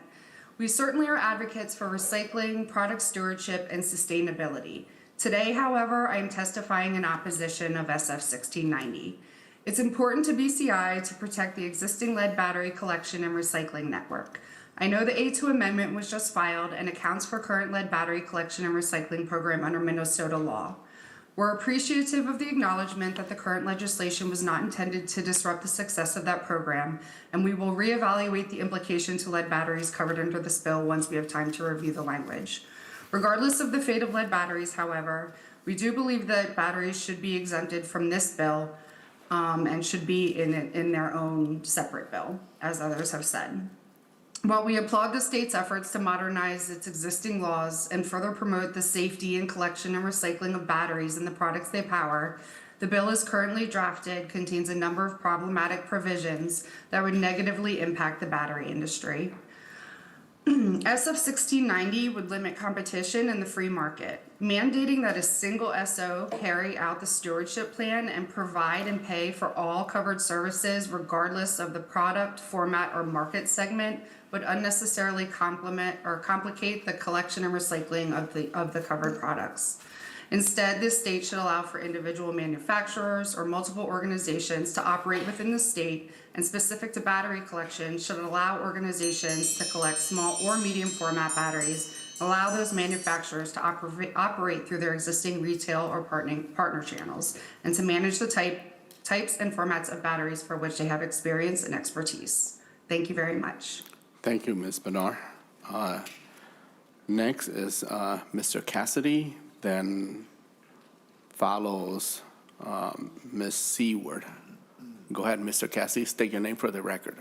Speaker 17: We certainly are advocates for recycling, product stewardship, and sustainability. Today, however, I am testifying in opposition of SF 1690. It's important to BCI to protect the existing lead battery collection and recycling network. I know the A2 amendment was just filed and accounts for current lead battery collection and recycling program under Minnesota law. We're appreciative of the acknowledgement that the current legislation was not intended to disrupt the success of that program, and we will reevaluate the implication to lead batteries covered under this bill once we have time to review the language. Regardless of the fate of lead batteries, however, we do believe that batteries should be exempted from this bill and should be in their own separate bill, as others have said. While we applaud the state's efforts to modernize its existing laws and further promote the safety and collection and recycling of batteries and the products they power, the bill as currently drafted contains a number of problematic provisions that would negatively impact the battery industry. SF 1690 would limit competition in the free market, mandating that a single SO carry out the stewardship plan and provide and pay for all covered services regardless of the product, format, or market segment would unnecessarily complicate the collection and recycling of the covered products. Instead, this state should allow for individual manufacturers or multiple organizations to operate within the state, and specific to battery collection should allow organizations to collect small or medium format batteries, allow those manufacturers to operate through their existing retail or partner channels, and to manage the types and formats of batteries for which they have experience and expertise. Thank you very much.
Speaker 1: Thank you, Ms. Bernard. Next is Mr. Cassidy, then follows Ms. Seward. Go ahead, Mr. Cassidy, state your name for the record.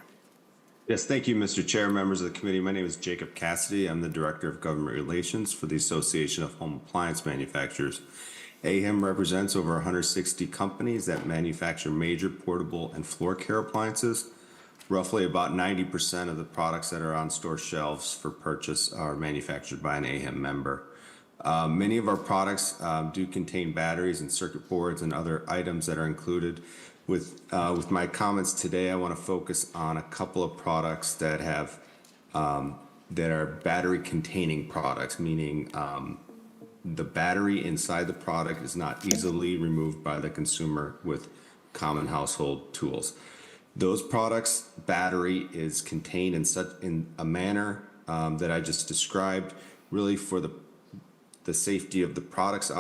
Speaker 18: Yes, thank you, Mr. Chair, members of the committee. My name is Jacob Cassidy. I'm the Director of Government Relations for the Association of Home Appliance Manufacturers. AHAM represents over 160 companies that manufacture major portable and floor care appliances. Roughly about 90% of the products that are on store shelves for purchase are manufactured by an AHEM member. Many of our products do contain batteries and circuit boards and other items that are included. With my comments today, I want to focus on a couple of products that have that are battery-containing products, meaning the battery inside the product is not easily removed by the consumer with common household tools. Those products' battery is contained in a manner that I just described, really for the safety of the products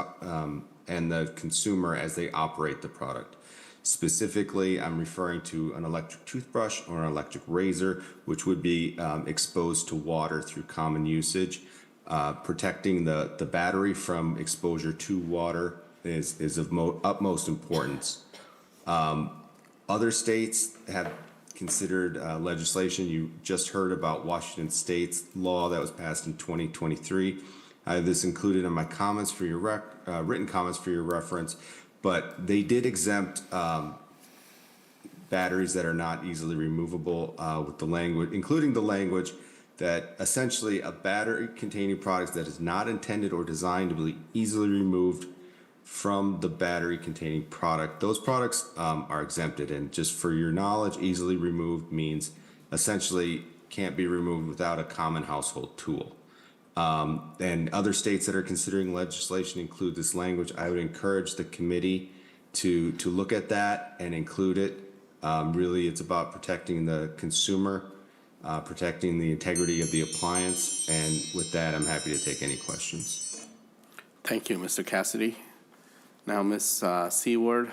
Speaker 18: and the consumer as they operate the product. Specifically, I'm referring to an electric toothbrush or an electric razor, which would be exposed to water through common usage. Protecting the battery from exposure to water is of utmost importance. Other states have considered legislation. You just heard about Washington State's law that was passed in 2023. I have this included in my comments for your written comments for your reference, but they did exempt batteries that are not easily removable with the language, including the language that essentially a battery containing products that is not intended or designed to be easily removed from the battery containing product. Those products are exempted, and just for your knowledge, easily removed means essentially can't be removed without a common household tool. And other states that are considering legislation include this language. I would encourage the committee to look at that and include it. Really, it's about protecting the consumer, protecting the integrity of the appliance, and with that, I'm happy to take any questions.
Speaker 1: Thank you, Mr. Cassidy. Now, Ms. Seward,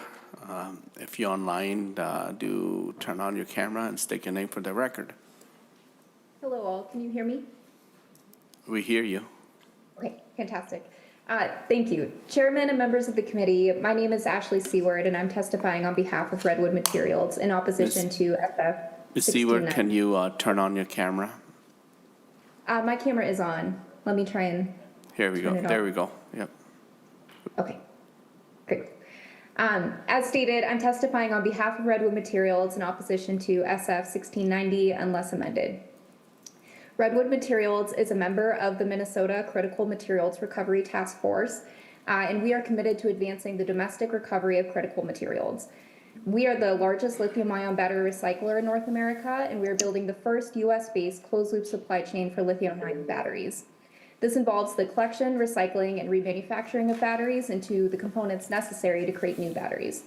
Speaker 1: if you're online, do turn on your camera and state your name for the record.
Speaker 19: Hello all, can you hear me?
Speaker 1: We hear you.
Speaker 19: Okay, fantastic. Thank you. Chairman and members of the committee, my name is Ashley Seward and I'm testifying on behalf of Redwood Materials in opposition to SF.
Speaker 1: Ms. Seward, can you turn on your camera?
Speaker 19: My camera is on. Let me try and
Speaker 1: Here we go. There we go. Yep.
Speaker 19: Okay, great. As stated, I'm testifying on behalf of Redwood Materials in opposition to SF 1690 unless amended. Redwood Materials is a member of the Minnesota Critical Materials Recovery Task Force, and we are committed to advancing the domestic recovery of critical materials. We are the largest lithium-ion battery recycler in North America, and we are building the first U.S.-based closed-loop supply chain for lithium-ion batteries. This involves the collection, recycling, and remanufacturing of batteries into the components necessary to create new batteries.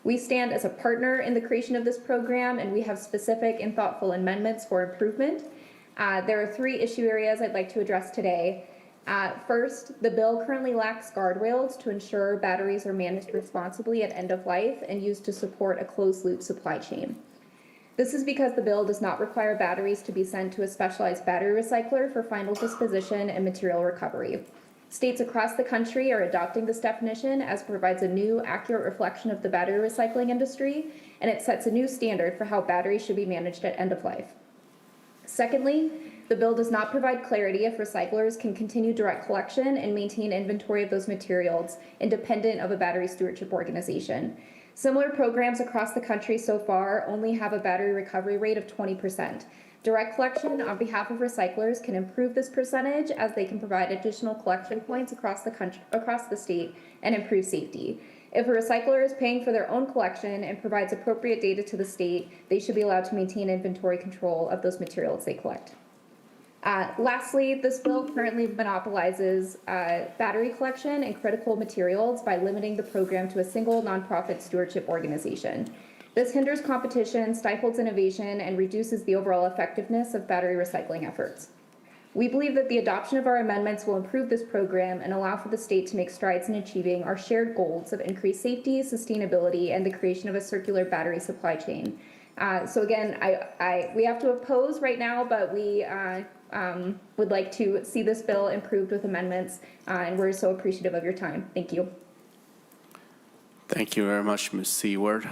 Speaker 19: We stand as a partner in the creation of this program, and we have specific and thoughtful amendments for improvement. There are 3 issue areas I'd like to address today. First, the bill currently lacks guardrails to ensure batteries are managed responsibly at end of life and used to support a closed-loop supply chain. This is because the bill does not require batteries to be sent to a specialized battery recycler for final disposition and material recovery. States across the country are adopting this definition as it provides a new, accurate reflection of the battery recycling industry, and it sets a new standard for how batteries should be managed at end of life. Secondly, the bill does not provide clarity if recyclers can continue direct collection and maintain inventory of those materials independent of a battery stewardship organization. Similar programs across the country so far only have a battery recovery rate of 20%. Direct collection on behalf of recyclers can improve this percentage as they can provide additional collection points across the state and improve safety. If a recycler is paying for their own collection and provides appropriate data to the state, they should be allowed to maintain inventory control of those materials they collect. Lastly, this bill currently monopolizes battery collection and critical materials by limiting the program to a single nonprofit stewardship organization. This hinders competition, stifles innovation, and reduces the overall effectiveness of battery recycling efforts. We believe that the adoption of our amendments will improve this program and allow for the state to make strides in achieving our shared goals of increased safety, sustainability, and the creation of a circular battery supply chain. So again, we have to oppose right now, but we would like to see this bill improved with amendments, and we're so appreciative of your time. Thank you.
Speaker 1: Thank you very much, Ms. Seward.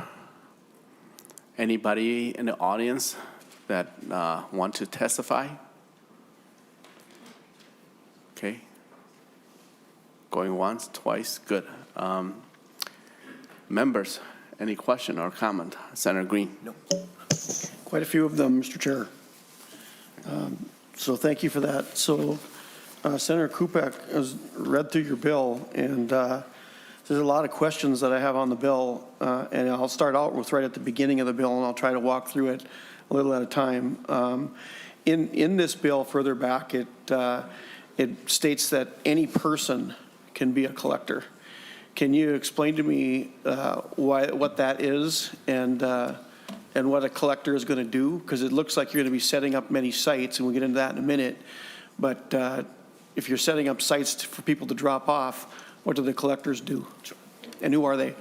Speaker 1: Anybody in the audience that want to testify? Okay. Going once, twice, good. Members, any question or comment? Senator Green.
Speaker 2: No.
Speaker 20: Quite a few of them, Mr. Chair. So thank you for that. So Senator Kupec has read through your bill, and there's a lot of questions that I have on the bill, and I'll start out with right at the beginning of the bill, and I'll try to walk through it a little at a time. In this bill, further back, it states that any person can be a collector. Can you explain to me what that is and what a collector is going to do? Because it looks like you're going to be setting up many sites, and we'll get into that in a minute. But if you're setting up sites for people to drop off, what do the collectors do? And who are they?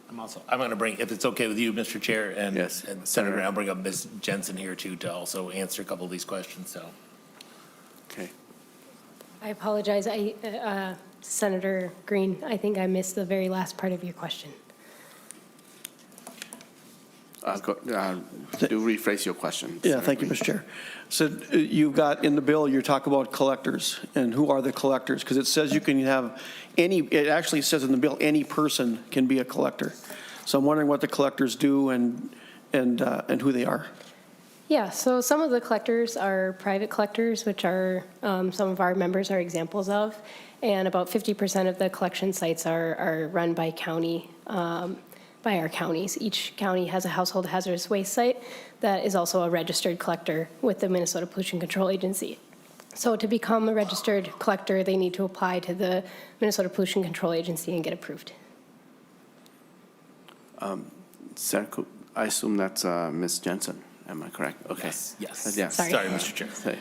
Speaker 2: I'm going to bring, if it's okay with you, Mr. Chair, and,
Speaker 1: Yes.
Speaker 2: and Senator, I'll bring up Ms. Jensen here too to also answer a couple of these questions. So,
Speaker 1: Okay.
Speaker 3: I apologize. Senator Green, I think I missed the very last part of your question.
Speaker 1: Do rephrase your question.
Speaker 20: Yeah, thank you, Mr. Chair. So you've got in the bill, you're talking about collectors, and who are the collectors? Because it says you can have any, it actually says in the bill, any person can be a collector. So I'm wondering what the collectors do and who they are.
Speaker 3: Yeah, so some of the collectors are private collectors, which are some of our members are examples of, and about 50% of the collection sites are run by county, by our counties. Each county has a household hazardous waste site that is also a registered collector with the Minnesota Pollution Control Agency. So to become a registered collector, they need to apply to the Minnesota Pollution Control Agency and get approved.
Speaker 1: Senator, I assume that's Ms. Jensen. Am I correct? Okay.
Speaker 2: yes.
Speaker 1: Yes.
Speaker 2: Sorry, Mr. Chair.
Speaker 1: Okay.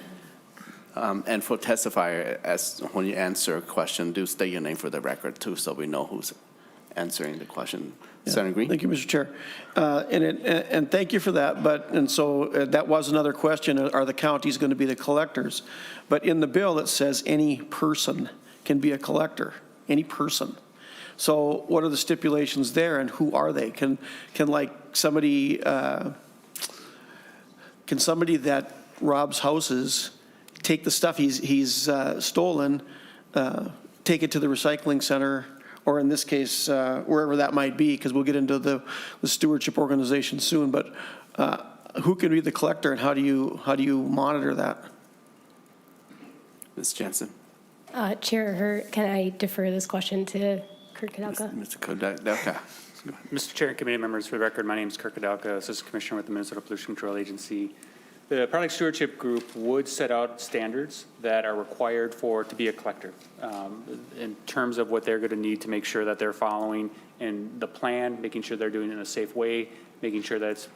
Speaker 1: And for testifier, when you answer a question, do state your name for the record too, so we know who's answering the question.
Speaker 20: Yeah.
Speaker 1: Senator Green?
Speaker 20: Thank you, Mr. Chair. And thank you for that. So that was another question. Are the counties going to be the collectors? But in the bill, it says any person can be a collector, any person. So what are the stipulations there, and who are they? Can like somebody, can somebody that robs houses take the stuff he's stolen, take it to the recycling center, or in this case, wherever that might be, because we'll get into the stewardship organization soon. But who can be the collector, and how do you monitor that?
Speaker 1: Ms. Jensen?
Speaker 3: Chair, can I defer this question to Kurt Kadelka?
Speaker 1: Mr. Kadelka.
Speaker 4: Mr. Chair and committee members, for the record, my name is Kurt Kadelka, Assistant Commissioner with the Minnesota Pollution Control Agency. The Product Stewardship Group would set out standards that are required to be a collector in terms of what they're going to need to make sure that they're following in the plan, making sure they're doing it in a safe way, making sure that it's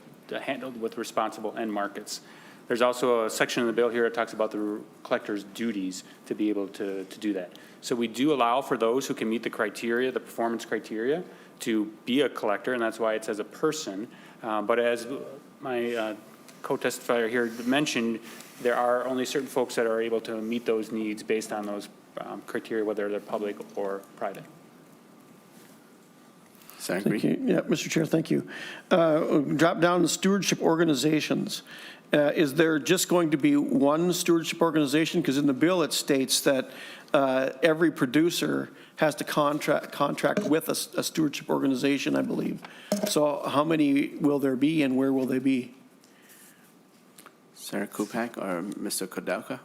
Speaker 4: handled with responsible end markets. There's also a section in the bill here that talks about the collector's duties to be able to do that. So we do allow for those who can meet the criteria, the performance criteria, to be a collector, and that's why it says a person. But as my co-testifier here mentioned, there are only certain folks that are able to meet those needs based on those criteria, whether they're public or private.
Speaker 20: Thank you. Yeah, Mr. Chair, thank you. Drop down to stewardship organizations. Is there just going to be one stewardship organization? Because in the bill it states that every producer has to contract with a stewardship organization, I believe. So how many will there be, and where will they be?
Speaker 1: Senator Kupec or Mr. Kadelka?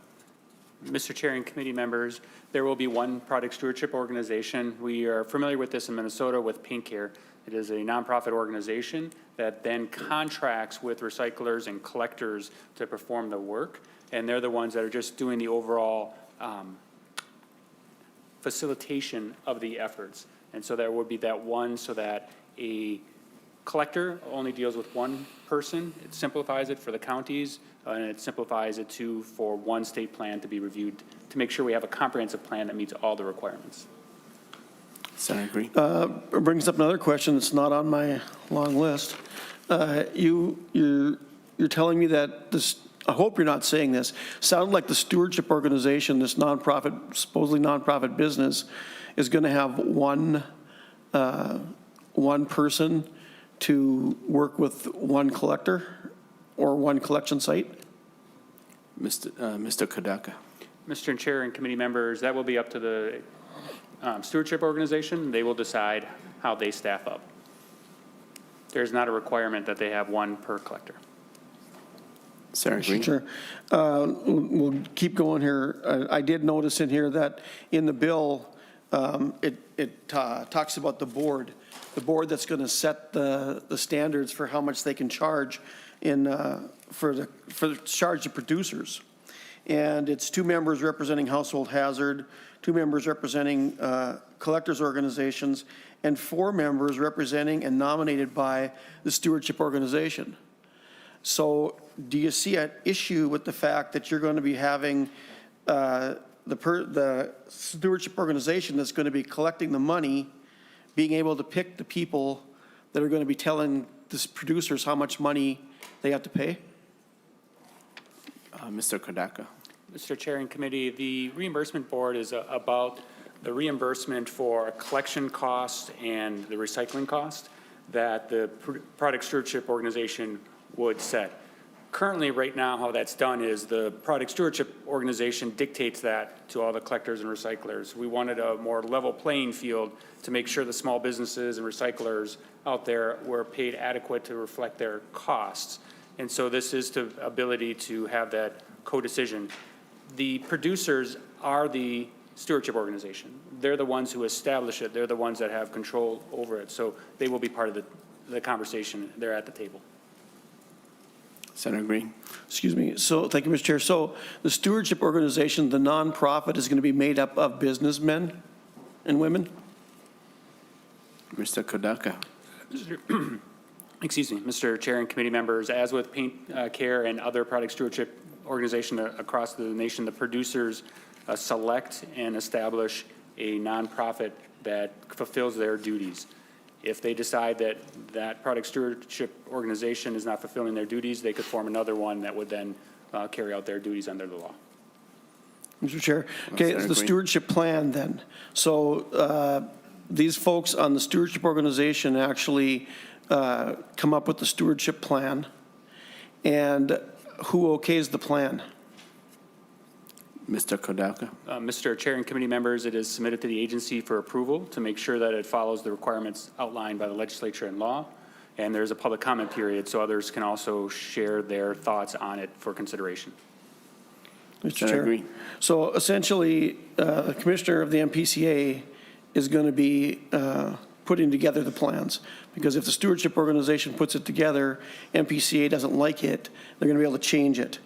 Speaker 4: Mr. Chair and committee members, there will be one product stewardship organization. We are familiar with this in Minnesota with Pink Care. It is a nonprofit organization that then contracts with recyclers and collectors to perform the work, and they're the ones that are just doing the overall facilitation of the efforts. And so there would be that one, so that a collector only deals with one person. It simplifies it for the counties, and it simplifies it too for one state plan to be reviewed to make sure we have a comprehensive plan that meets all the requirements.
Speaker 1: Senator Green?
Speaker 20: It brings up another question that's not on my long list. You're telling me that this, I hope you're not saying this, sounded like the stewardship organization, this nonprofit, supposedly nonprofit business, is going to have one person to work with one collector or one collection site?
Speaker 1: Mr. Kadelka.
Speaker 4: Mr. Chair and committee members, that will be up to the stewardship organization. They will decide how they staff up. There's not a requirement that they have one per collector.
Speaker 1: Senator Green?
Speaker 20: Sure. We'll keep going here. I did notice in here that in the bill, it talks about the board that's going to set the standards for how much they can charge for the charge to producers. And it's 2 members representing household hazard, 2 members representing collectors organizations, and 4 members representing and nominated by the stewardship organization. So do you see an issue with the fact that you're going to be having the stewardship organization that's going to be collecting the money, being able to pick the people that are going to be telling the producers how much money they have to pay?
Speaker 1: Mr. Kodaka.
Speaker 4: Mr. Chair and Committee, the reimbursement board is about the reimbursement for collection cost and the recycling cost that the product stewardship organization would set. Currently, right now, how that's done is the product stewardship organization dictates that to all the collectors and recyclers. We wanted a more level playing field to make sure the small businesses and recyclers out there were paid adequate to reflect their costs. And so this is the ability to have that co-decision. The producers are the stewardship organization. They're the ones who establish it. They're the ones that have control over it. So they will be part of the conversation. They're at the table.
Speaker 1: Senator Green.
Speaker 20: Excuse me. So thank you, Mr. Chair. So the stewardship organization, the nonprofit, is going to be made up of businessmen and women?
Speaker 1: Mr. Kodaka.
Speaker 4: Excuse me, Mr. Chair and committee members, as with Paint Care and other product stewardship organizations across the nation, the producers select and establish a nonprofit that fulfills their duties. If they decide that that product stewardship organization is not fulfilling their duties, they could form another one that would then carry out their duties under the law.
Speaker 20: Mr. Chair, okay, it's the stewardship plan then. So these folks on the stewardship organization actually come up with the stewardship plan, and who okays the plan?
Speaker 1: Mr. Kodaka.
Speaker 4: Mr. Chair and committee members, it is submitted to the agency for approval to make sure that it follows the requirements outlined by the legislature and law. And there's a public comment period, so others can also share their thoughts on it for consideration.
Speaker 20: Mr. Chair. So essentially, the commissioner of the MPCA is going to be putting together the plans, because if the stewardship organization puts it together, MPCA doesn't like it, they're going to be able to change it.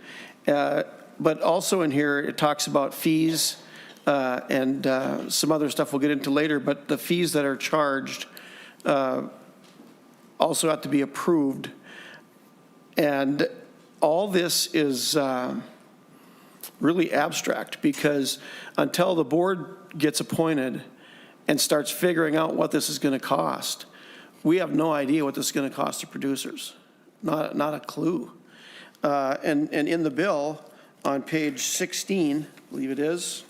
Speaker 20: But also in here, it talks about fees and some other stuff we'll get into later, but the fees that are charged also have to be approved. And all this is really abstract, because until the board gets appointed and starts figuring out what this is going to cost, we have no idea what this is going to cost the producers, not a clue. And in the bill, on page 16, I believe it is,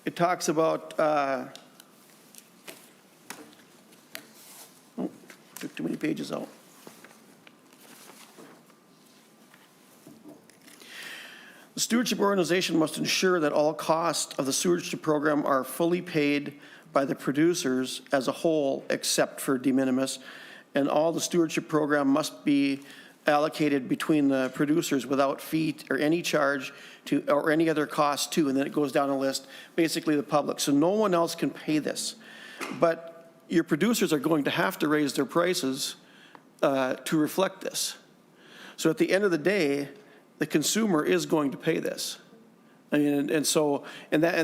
Speaker 20: it talks about, took too many pages out. The stewardship organization must ensure that all costs of the stewardship program are fully paid by the producers as a whole, except for de minimis, and all the stewardship program must be allocated between the producers without fee or any charge to, or any other cost to, and then it goes down a list, basically the public. So no one else can pay this. But your producers are going to have to raise their prices to reflect this. So at the end of the day, the consumer is going to pay this. I mean, and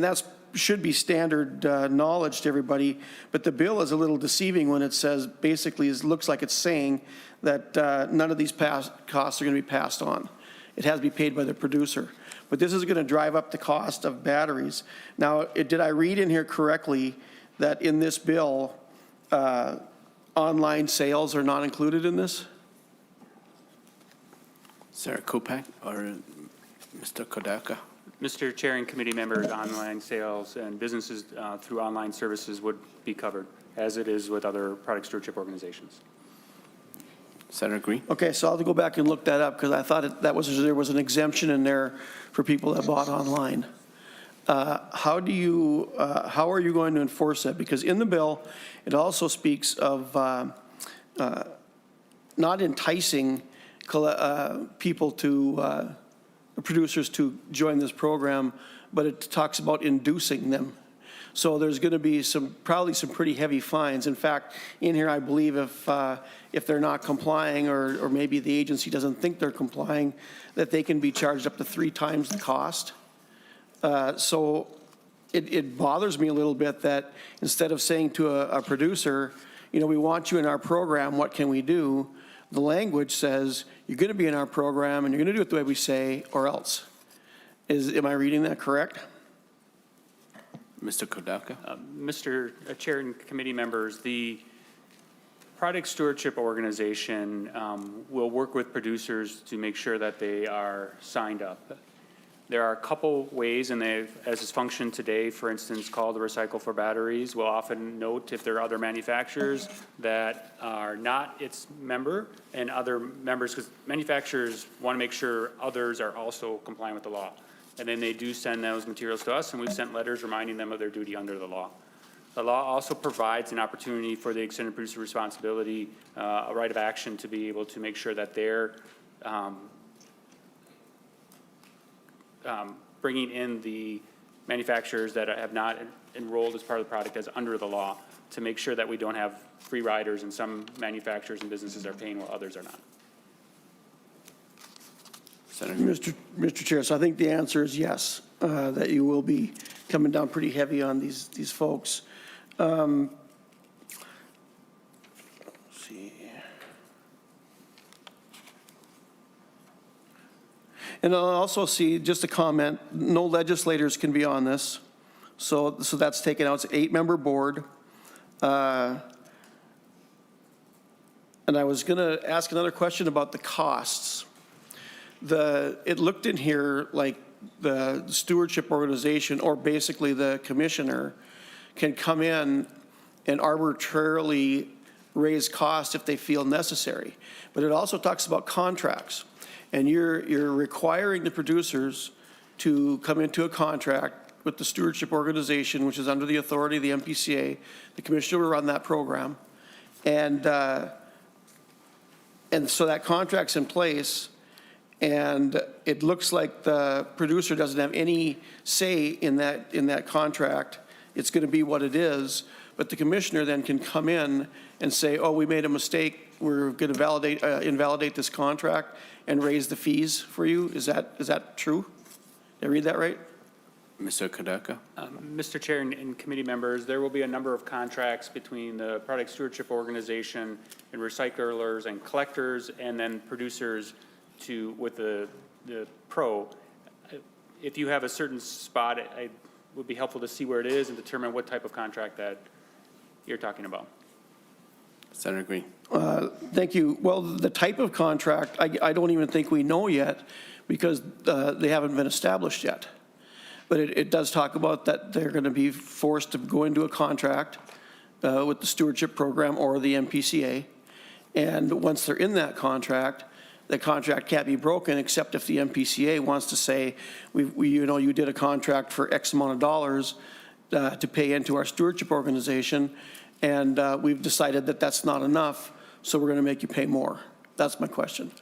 Speaker 20: that's should be standard knowledge to everybody, but the bill is a little deceiving when it says, basically, it looks like it's saying that none of these costs are going to be passed on. It has to be paid by the producer. But this is going to drive up the cost of batteries. Now, did I read in here correctly that in this bill, online sales are not included in this?
Speaker 1: Sarah Kupec or Mr. Kodaka?
Speaker 4: Mr. Chair and committee members, online sales and businesses through online services would be covered, as it is with other product stewardship organizations.
Speaker 1: Senator Green.
Speaker 20: Okay, so I'll have to go back and look that up, because I thought there was an exemption in there for people that bought online. how are you going to enforce that? Because in the bill, it also speaks of not enticing people to, producers to join this program, but it talks about inducing them. So there's going to be probably some pretty heavy fines. In fact, in here, I believe if they're not complying, or maybe the agency doesn't think they're complying, that they can be charged up to 3 times the cost. So it bothers me a little bit that instead of saying to a producer, you know, we want you in our program, what can we do? The language says, you're going to be in our program and you're going to do it the way we say, or else. Am I reading that correct?
Speaker 1: Mr. Kudelka?
Speaker 4: Mr. Chair and committee members, the Product Stewardship Organization will work with producers to make sure that they are signed up. There are a couple ways, and as is functioned today, for instance, called the Recycle for Batteries will often note if there are other manufacturers that are not its member and other members, because manufacturers want to make sure others are also complying with the law. And then they do send those materials to us, and we've sent letters reminding them of their duty under the law. The law also provides an opportunity for the extended producer responsibility, a right of action to be able to make sure that they're bringing in the manufacturers that have not enrolled as part of the product as under the law, to make sure that we don't have free riders and some manufacturers and businesses are paying while others are not.
Speaker 20: Mr. Chair, so I think the answer is yes, that you will be coming down pretty heavy on these folks. Let's see. And I'll also see, just a comment, no legislators can be on this. So that's taken out. It's an 8-member board. And I was going to ask another question about the costs. It looked in here like the stewardship organization, or basically the commissioner, can come in and arbitrarily raise costs if they feel necessary. But it also talks about contracts. And you're requiring the producers to come into a contract with the stewardship organization, which is under the authority of the MPCA. The commissioner will run that program. And so that contract's in place. And it looks like the producer doesn't have any say in that contract. It's going to be what it is. But the commissioner then can come in and say, oh, we made a mistake. We're going to invalidate this contract and raise the fees for you. Is that true? Did I read that right?
Speaker 1: Mr. Kudelka?
Speaker 4: Mr. Chair and committee members, there will be a number of contracts between the Product Stewardship Organization and recyclers and collectors, and then producers with the pro. If you have a certain spot, it would be helpful to see where it is and determine what type of contract that you're talking about.
Speaker 1: Senator Green.
Speaker 20: Thank you. Well, the type of contract, I don't even think we know yet, because they haven't been established yet. But it does talk about that they're going to be forced to go into a contract with the stewardship program or the MPCA. And once they're in that contract, the contract can't be broken except if the MPCA wants to say, you did a contract for X amount of dollars to pay into our stewardship organization, and we've decided that that's not enough, so we're going to make you pay more. That's my question.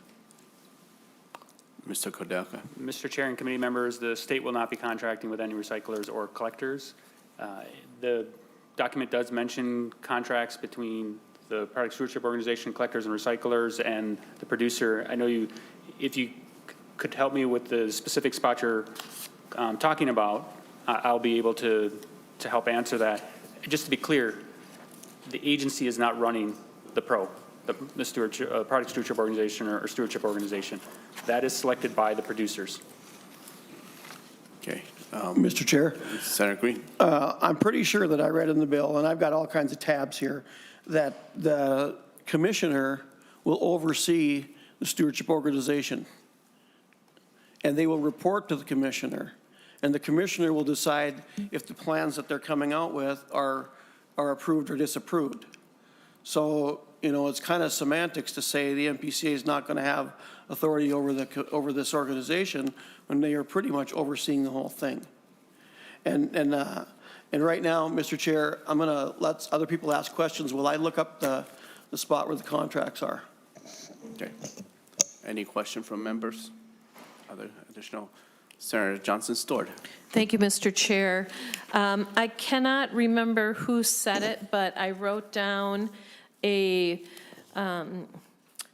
Speaker 1: Mr. Kudelka.
Speaker 4: Mr. Chair and committee members, the state will not be contracting with any recyclers or collectors. The document does mention contracts between the Product Stewardship Organization, collectors and recyclers, and the producer. I know if you could help me with the specific spot you're talking about, I'll be able to help answer that. Just to be clear, the agency is not running the Product Stewardship Organization or Stewardship Organization. That is selected by the producers.
Speaker 1: Okay.
Speaker 20: Mr. Chair?
Speaker 1: Senator Green.
Speaker 20: I'm pretty sure that I read in the bill, and I've got all kinds of tabs here, that the commissioner will oversee the stewardship organization. And they will report to the commissioner. And the commissioner will decide if the plans that they're coming out with are approved or disapproved. So, it's kind of semantics to say the MPCA is not going to have authority over this organization when they are pretty much overseeing the whole thing. And right now, Mr. Chair, I'm going to let other people ask questions while I look up the spot where the contracts are.
Speaker 1: Okay. Any question from members? Other additional? Senator Johnson-Stewart.
Speaker 21: Thank you, Mr. Chair. I cannot remember who said it, but I wrote down a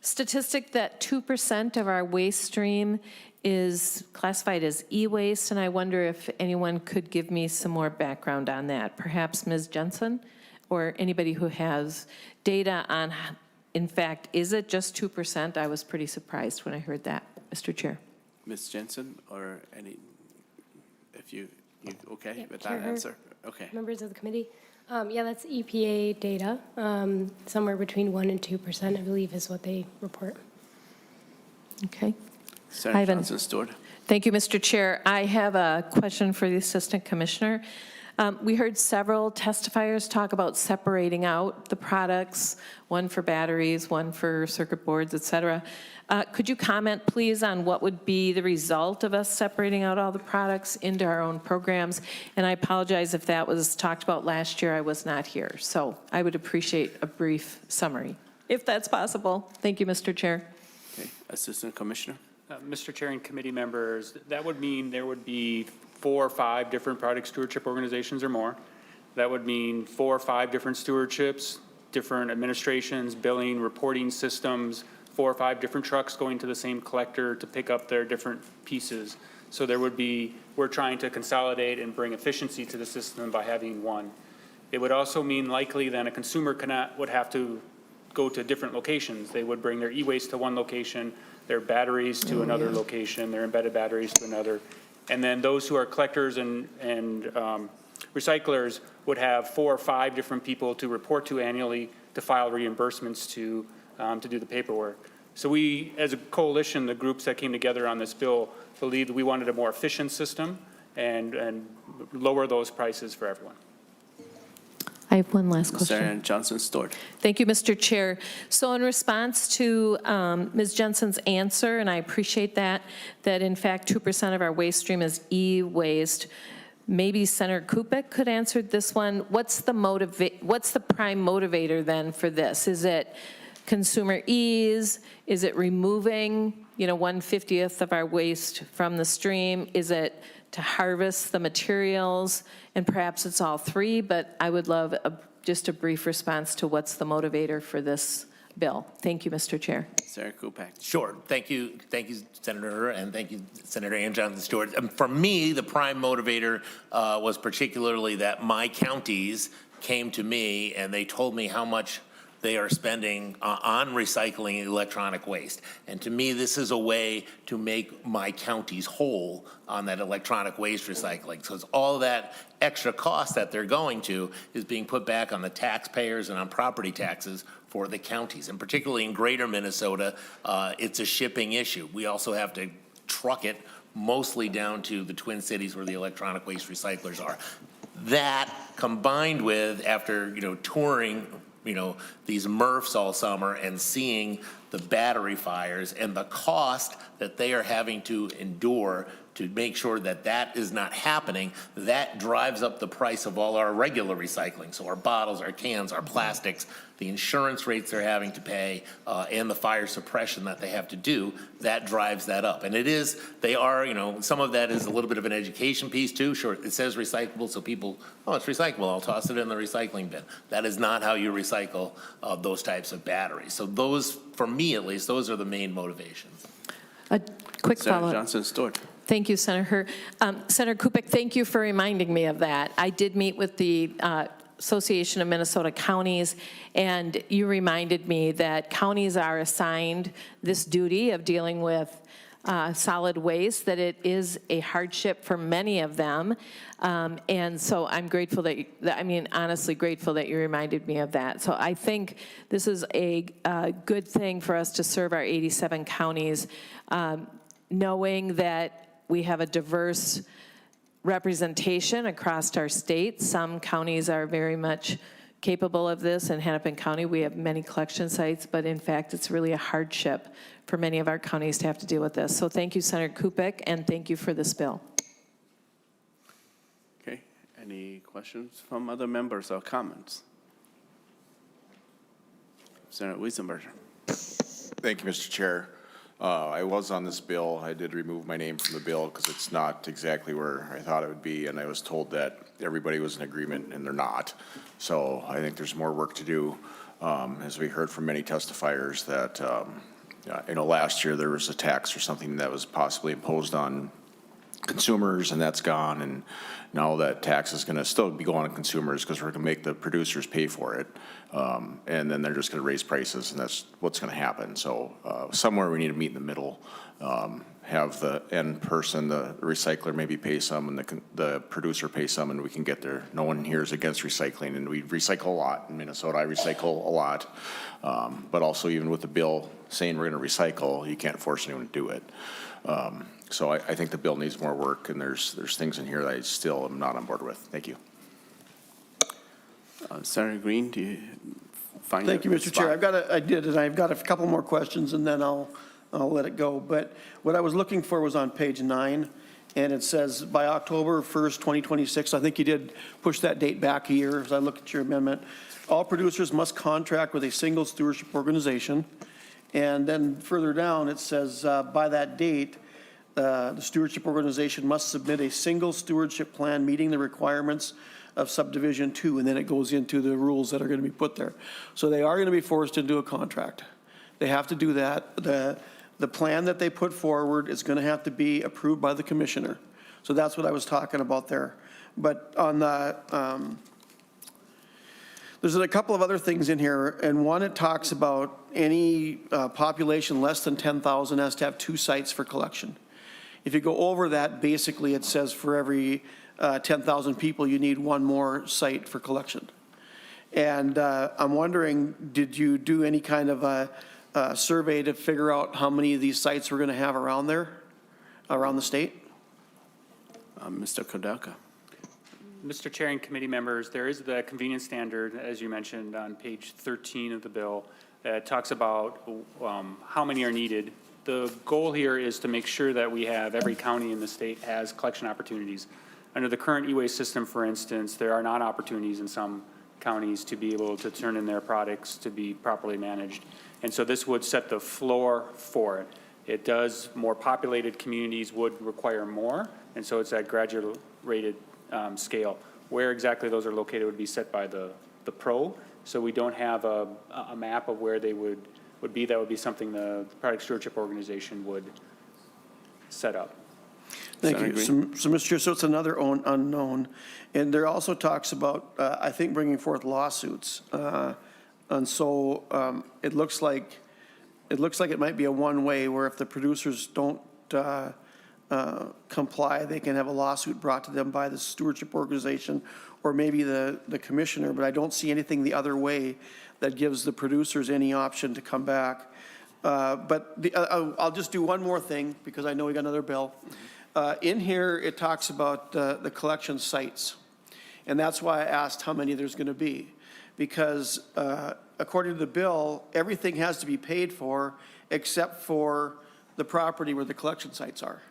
Speaker 21: statistic that 2% of our waste stream is classified as e-waste, and I wonder if anyone could give me some more background on that. Perhaps Ms. Jensen or anybody who has data on, in fact, is it just 2%? I was pretty surprised when I heard that, Mr. Chair.
Speaker 1: Ms. Jensen, or any, if you okay
Speaker 3: Yep,
Speaker 1: with
Speaker 3: Chair
Speaker 1: that
Speaker 3: Hurd,
Speaker 1: answer? Okay.
Speaker 3: Members of the committee. Yeah, that's EPA data. Somewhere between 1% and 2%, I believe, is what they report.
Speaker 21: Okay.
Speaker 1: Senator Johnson-Stewart.
Speaker 21: Thank you, Mr. Chair. I have a question for the Assistant Commissioner. We heard several testifiers talk about separating out the products, one for batteries, one for circuit boards, et cetera. Could you comment, please, on what would be the result of us separating out all the products into our own programs? And I apologize if that was talked about last year. I was not here. So I would appreciate a brief summary, if that's possible. Thank you, Mr. Chair.
Speaker 1: Okay. Assistant Commissioner.
Speaker 4: Mr. Chair and committee members, that would mean there would be 4 or 5 different product stewardship organizations or more. That would mean 4 or 5 different stewardships, different administrations, billing, reporting systems, 4 or 5 different trucks going to the same collector to pick up their different pieces. So there would be, we're trying to consolidate and bring efficiency to the system by having one. It would also mean likely then a consumer would have to go to different locations. They would bring their e-waste to one location, their batteries to another location, their embedded batteries to another. And then those who are collectors and recyclers would have 4 or 5 different people to report to annually to file reimbursements to do the paperwork. So we, as a coalition, the groups that came together on this bill, believed we wanted a more efficient system and lower those prices for everyone.
Speaker 21: I have one last question.
Speaker 1: Senator Johnson-Stewart.
Speaker 21: Thank you, Mr. Chair. So in response to Ms. Jensen's answer, and I appreciate that in fact 2% of our waste stream is e-waste, maybe Senator Kupec could answer this one. What's the prime motivator then for this? Is it consumer ease? Is it removing, 1/50th of our waste from the stream? Is it to harvest the materials? And perhaps it's all 3, but I would love just a brief response to what's the motivator for this bill. Thank you, Mr. Chair.
Speaker 1: Senator Kupec.
Speaker 2: Sure. Thank you, Senator, and thank you, Senator Aune Johnson-Stewart. For me, the prime motivator was particularly that my counties came to me and they told me how much they are spending on recycling electronic waste. And to me, this is a way to make my counties whole on that electronic waste recycling. Because all that extra cost that they're going to is being put back on the taxpayers and on property taxes for the counties. And particularly in greater Minnesota, it's a shipping issue. We also have to truck it mostly down to the Twin Cities where the electronic waste recyclers are. That combined with, after touring these MRFs all summer and seeing the battery fires and the cost that they are having to endure to make sure that that is not happening, that drives up the price of all our regular recycling. So our bottles, our cans, our plastics, the insurance rates they're having to pay, and the fire suppression that they have to do, that drives that up. And they are, some of that is a little bit of an education piece too. Sure, it says recyclable, so people, oh, it's recyclable, I'll toss it in the recycling bin. That is not how you recycle those types of batteries. So those, for me at least, those are the main motivations.
Speaker 21: A quick
Speaker 1: Senator
Speaker 21: follow-up.
Speaker 1: Johnson-Stewart.
Speaker 21: Thank you, Senator. Senator Kupec, thank you for reminding me of that. I did meet with the Association of Minnesota Counties, and you reminded me that counties are assigned this duty of dealing with solid waste, that it is a hardship for many of them. And so I'm grateful honestly grateful that you reminded me of that. So I think this is a good thing for us to serve our 87 counties, knowing that we have a diverse representation across our state. Some counties are very much capable of this. In Hennepin County, we have many collection sites, but in fact, it's really a hardship for many of our counties to have to deal with this. So thank you, Senator Kupec, and thank you for this bill.
Speaker 1: Okay. Any questions from other members or comments? Senator Weisenberger.
Speaker 5: Thank you, Mr. Chair. I was on this bill. I did remove my name from the bill because it's not exactly where I thought it would be, and I was told that everybody was in agreement, and they're not. So I think there's more work to do. As we heard from many testifiers that, last year there was a tax or something that was possibly imposed on consumers, and that's gone, and now that tax is going to still be going on consumers because we're going to make the producers pay for it, and then they're just going to raise prices, and that's what's going to happen. So somewhere we need to meet in the middle, have the end person, the recycler, maybe pay some, and the producer pay some, and we can get there. No one here is against recycling, and we recycle a lot in Minnesota. I recycle a lot, but also even with the bill saying we're going to recycle, you can't force anyone to do it. So I think the bill needs more work, and there's things in here that I still am not on board with. Thank you.
Speaker 1: Senator Green, do you find?
Speaker 20: Thank you, Mr. Chair. I've got a couple more questions, and then I'll let it go. But what I was looking for was on page 9, and it says by October 1st, 2026. I think you did push that date back a year as I look at your amendment. All producers must contract with a single stewardship organization. And then further down, it says by that date, the stewardship organization must submit a single stewardship plan meeting the requirements of subdivision 2, and then it goes into the rules that are going to be put there. So they are going to be forced into a contract. They have to do that. The plan that they put forward is going to have to be approved by the commissioner. So that's what I was talking about there. But on the, there's a couple of other things in here, and one, it talks about any population less than 10,000 has to have 2 sites for collection. If you go over that, basically it says for every 10,000 people, you need 1 more site for collection. And I'm wondering, did you do any kind of a survey to figure out how many of these sites we're going to have around there, around the state?
Speaker 1: Mr. Kudelka.
Speaker 4: Mr. Chair and committee members, there is the convenience standard, as you mentioned, on page 13 of the bill that talks about how many are needed. The goal here is to make sure that we have every county in the state has collection opportunities. Under the current e-waste system, for instance, there are not opportunities in some counties to be able to turn in their products to be properly managed. And so this would set the floor for it. It does, more populated communities would require more, and so it's at graduated scale. Where exactly those are located would be set by the pro, so we don't have a map of where they would be. That would be something the Product Stewardship Organization would set up.
Speaker 20: Thank you. So, Mr. Chair, so it's another unknown. And there also talks about, I think, bringing forth lawsuits. And so it looks like it might be a one-way where if the producers don't comply, they can have a lawsuit brought to them by the stewardship organization or maybe the commissioner, but I don't see anything the other way that gives the producers any option to come back. But I'll just do one more thing because I know we got another bill. In here, it talks about the collection sites. And that's why I asked how many there's going to be. Because according to the bill, everything has to be paid for except for the property where the collection sites are.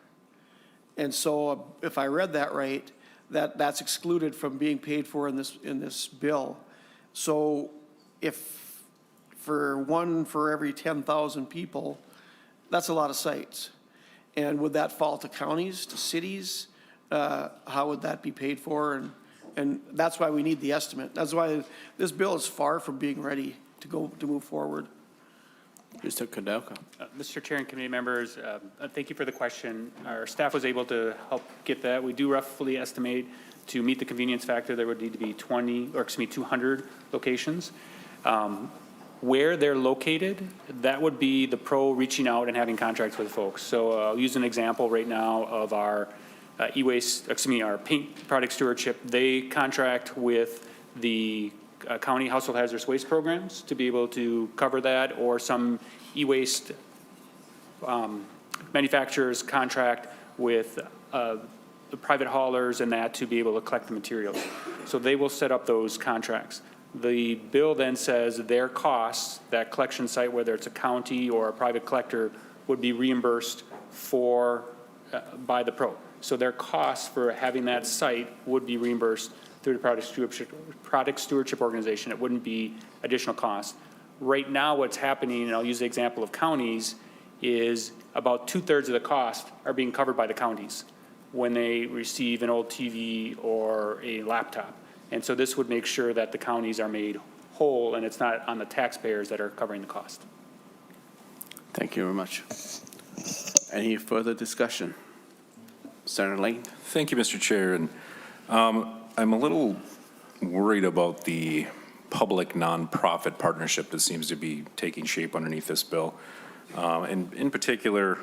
Speaker 20: And so if I read that right, that's excluded from being paid for in this bill. So if for 1 for every 10,000 people, that's a lot of sites. And would that fall to counties, to cities? How would that be paid for? And that's why we need the estimate. That's why this bill is far from being ready to move forward.
Speaker 1: Mr. Kudelka.
Speaker 4: Mr. Chair and committee members, thank you for the question. Our staff was able to help get that. We do roughly estimate to meet the convenience factor, there would need to be 200 locations. Where they're located, that would be the pro reaching out and having contracts with folks. So I'll use an example right now of our our paint product stewardship. They contract with the county household hazardous waste programs to be able to cover that, or some e-waste manufacturers contract with the private haulers and that to be able to collect the materials. So they will set up those contracts. The bill then says their costs, that collection site, whether it's a county or a private collector, would be reimbursed for by the pro. So their costs for having that site would be reimbursed through the product stewardship organization. It wouldn't be additional cost. Right now, what's happening, and I'll use the example of counties, is about 2/3 of the cost are being covered by the counties when they receive an old TV or a laptop. And so this would make sure that the counties are made whole and it's not on the taxpayers that are covering the cost.
Speaker 1: Thank you very much. Any further discussion? Senator Lane?
Speaker 15: Thank you, Mr. Chair. And I'm a little worried about the public nonprofit partnership that seems to be taking shape underneath this bill. And in particular,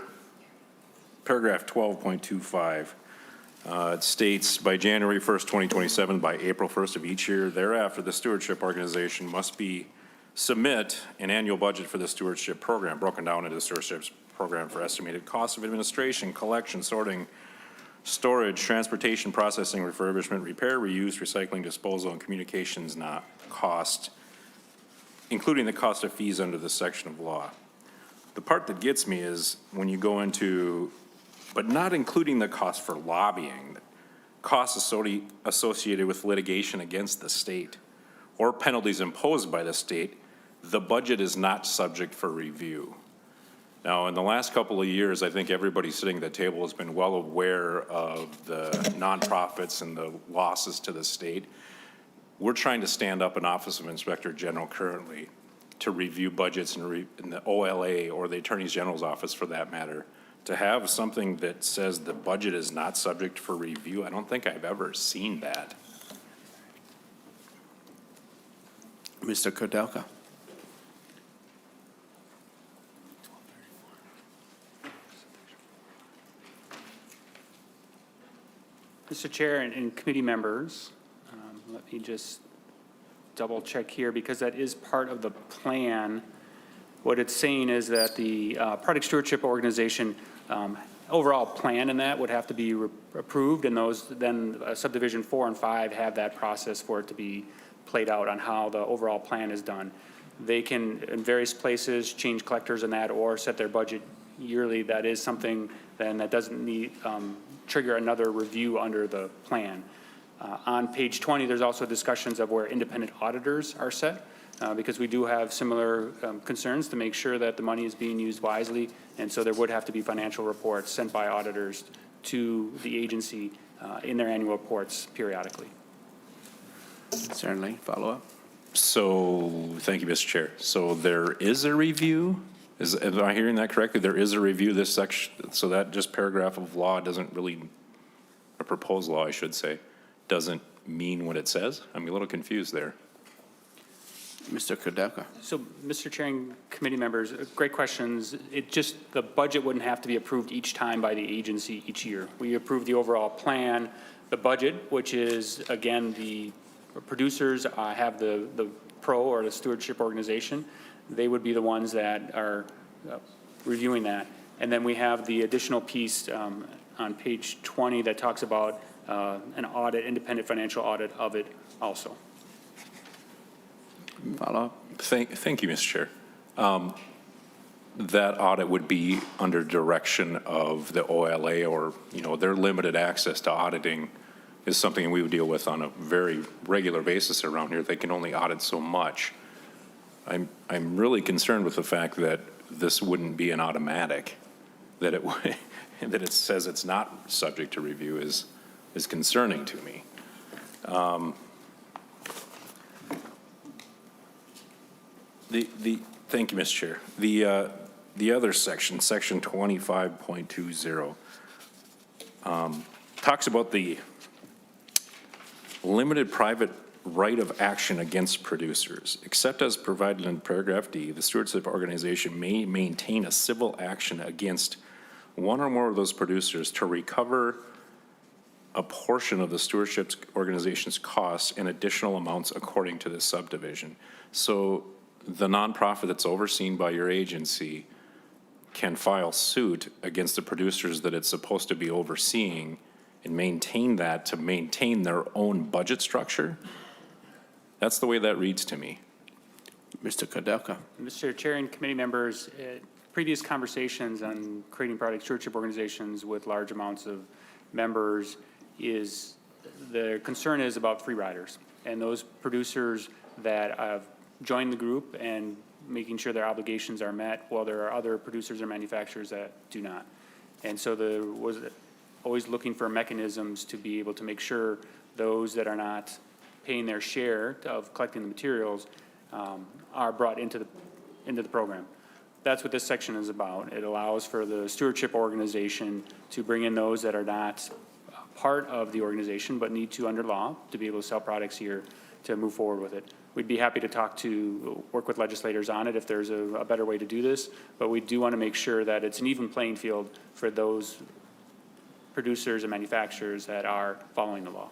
Speaker 15: paragraph 12.25, it states by January 1st, 2027, by April 1st of each year thereafter, the stewardship organization must submit an annual budget for the stewardship program, broken down into the stewardship program for estimated costs of administration, collection, sorting, storage, transportation, processing, refurbishment, repair, reuse, recycling, disposal, and communications not cost, including the cost of fees under this section of law. The part that gets me is when you go into, but not including the cost for lobbying, costs associated with litigation against the state or penalties imposed by the state, the budget is not subject for review. Now, in the last couple of years, I think everybody sitting at the table has been well aware of the nonprofits and the losses to the state. We're trying to stand up an Office of Inspector General currently to review budgets in the OLA or the Attorney General's office for that matter. To have something that says the budget is not subject for review, I don't think I've ever seen that.
Speaker 1: Mr. Kudelka.
Speaker 4: Mr. Chair and committee members, let me just double check here because that is part of the plan. What it's saying is that the product stewardship organization overall plan in that would have to be approved, and those then subdivision 4 and 5 have that process for it to be played out on how the overall plan is done. They can, in various places, change collectors in that or set their budget yearly. That is something then that doesn't need trigger another review under the plan. On page 20, there's also discussions of where independent auditors are set. Because we do have similar concerns to make sure that the money is being used wisely, and so there would have to be financial reports sent by auditors to the agency in their annual reports periodically.
Speaker 1: Certainly, follow up.
Speaker 15: So, thank you, Mr. Chair. So there is a review? Am I hearing that correctly? There is a review this section, so that just paragraph of law doesn't really, a proposed law, I should say, doesn't mean what it says? I'm a little confused there.
Speaker 1: Mr. Kudelka.
Speaker 4: So, Mr. Chair and committee members, great questions. It just, the budget wouldn't have to be approved each time by the agency each year. We approve the overall plan, the budget, which is, again, the producers have the pro or the stewardship organization. They would be the ones that are reviewing that. And then we have the additional piece on page 20 that talks about an audit, independent financial audit of it also.
Speaker 1: Follow up.
Speaker 15: Thank you, Mr. Chair. That audit would be under direction of the OLA, or, you know, their limited access to auditing is something we would deal with on a very regular basis around here. They can only audit so much. I'm really concerned with the fact that this wouldn't be an automatic, that it would, that it says it's not subject to review is concerning to me. Thank you, Mr. Chair. The other section, section 25.20, talks about the limited private right of action against producers. Except as provided in paragraph D, the stewardship organization may maintain a civil action against one or more of those producers to recover a portion of the stewardship organization's costs and additional amounts according to this subdivision. So the nonprofit that's overseen by your agency can file suit against the producers that it's supposed to be overseeing and maintain that to maintain their own budget structure. That's the way that reads to me.
Speaker 1: Mr. Kudelka.
Speaker 4: Mr. Chair and committee members, previous conversations on creating product stewardship organizations with large amounts of members is, the concern is about free riders and those producers that have joined the group and making sure their obligations are met, while there are other producers or manufacturers that do not. And so there was always looking for mechanisms to be able to make sure those that are not paying their share of collecting the materials are brought into the program. That's what this section is about. It allows for the stewardship organization to bring in those that are not part of the organization but need to, under law, to be able to sell products here to move forward with it. We'd be happy to work with legislators on it if there's a better way to do this, but we do want to make sure that it's an even playing field for those producers and manufacturers that are following the law.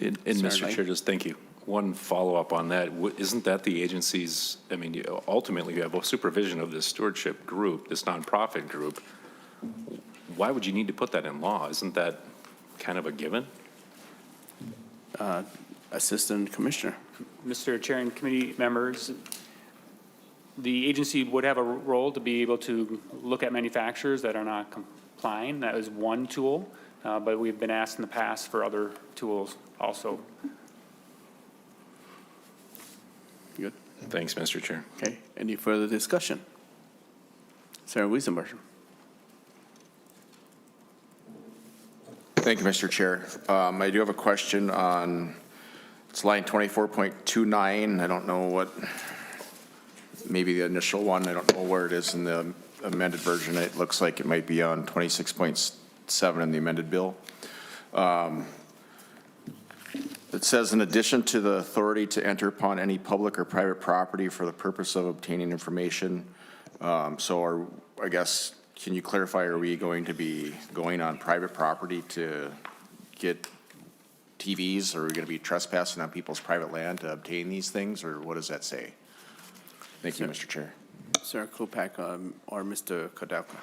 Speaker 6: And Mr. Chair, just thank you. One follow-up on that, isn't that the agency's, I mean, ultimately you have a supervision of this stewardship group, this nonprofit group. Why would you need to put that in law? Isn't that kind of a given?
Speaker 1: Assistant Commissioner.
Speaker 4: Mr. Chair and committee members, the agency would have a role to be able to look at manufacturers that are not complying. That is one tool, but we've been asked in the past for other tools also.
Speaker 1: Good.
Speaker 6: Thanks, Mr. Chair.
Speaker 1: Okay. Any further discussion? Sarah Wiesenberg.
Speaker 5: Thank you, Mr. Chair. I do have a question on, it's line 24.29. I don't know what, maybe the initial one. I don't know where it is in the amended version. It looks like it might be on 26.7 in the amended bill. It says, in addition to the authority to enter upon any public or private property for the purpose of obtaining information. I guess, can you clarify, are we going to be going on private property to get TVs, or are we going to be trespassing on people's private land to obtain these things, or what does that say? Thank you, Mr. Chair.
Speaker 1: Sarah Kupec or Mr. Kudelka.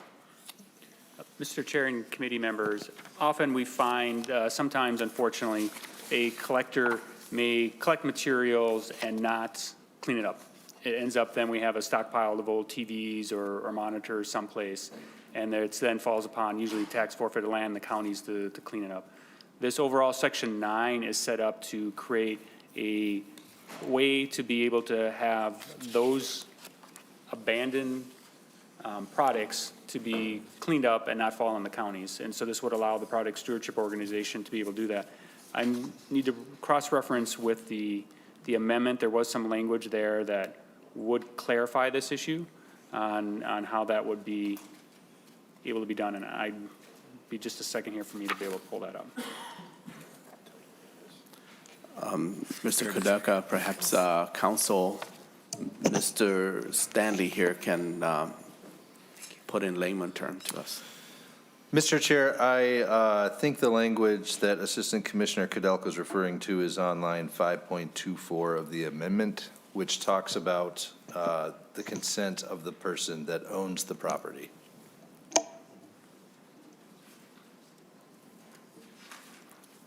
Speaker 4: Mr. Chair and committee members, often we find, sometimes unfortunately, a collector may collect materials and not clean it up. It ends up then we have a stockpile of old TVs or monitors someplace, and it then falls upon usually tax forfeited land, the counties to clean it up. This overall Section 9 is set up to create a way to be able to have those abandoned products to be cleaned up and not fall on the counties. And so this would allow the product stewardship organization to be able to do that. I need to cross-reference with the amendment. There was some language there that would clarify this issue on how that would be able to be done. And I'd be just a second here for me to be able to pull that up.
Speaker 1: Mr. Kudelka, perhaps Council, Mr. Stanley here can put in layman term to us.
Speaker 22: Mr. Chair, I think the language that Assistant Commissioner Kudelka is referring to is on line 5.24 of the amendment, which talks about the consent of the person that owns the property.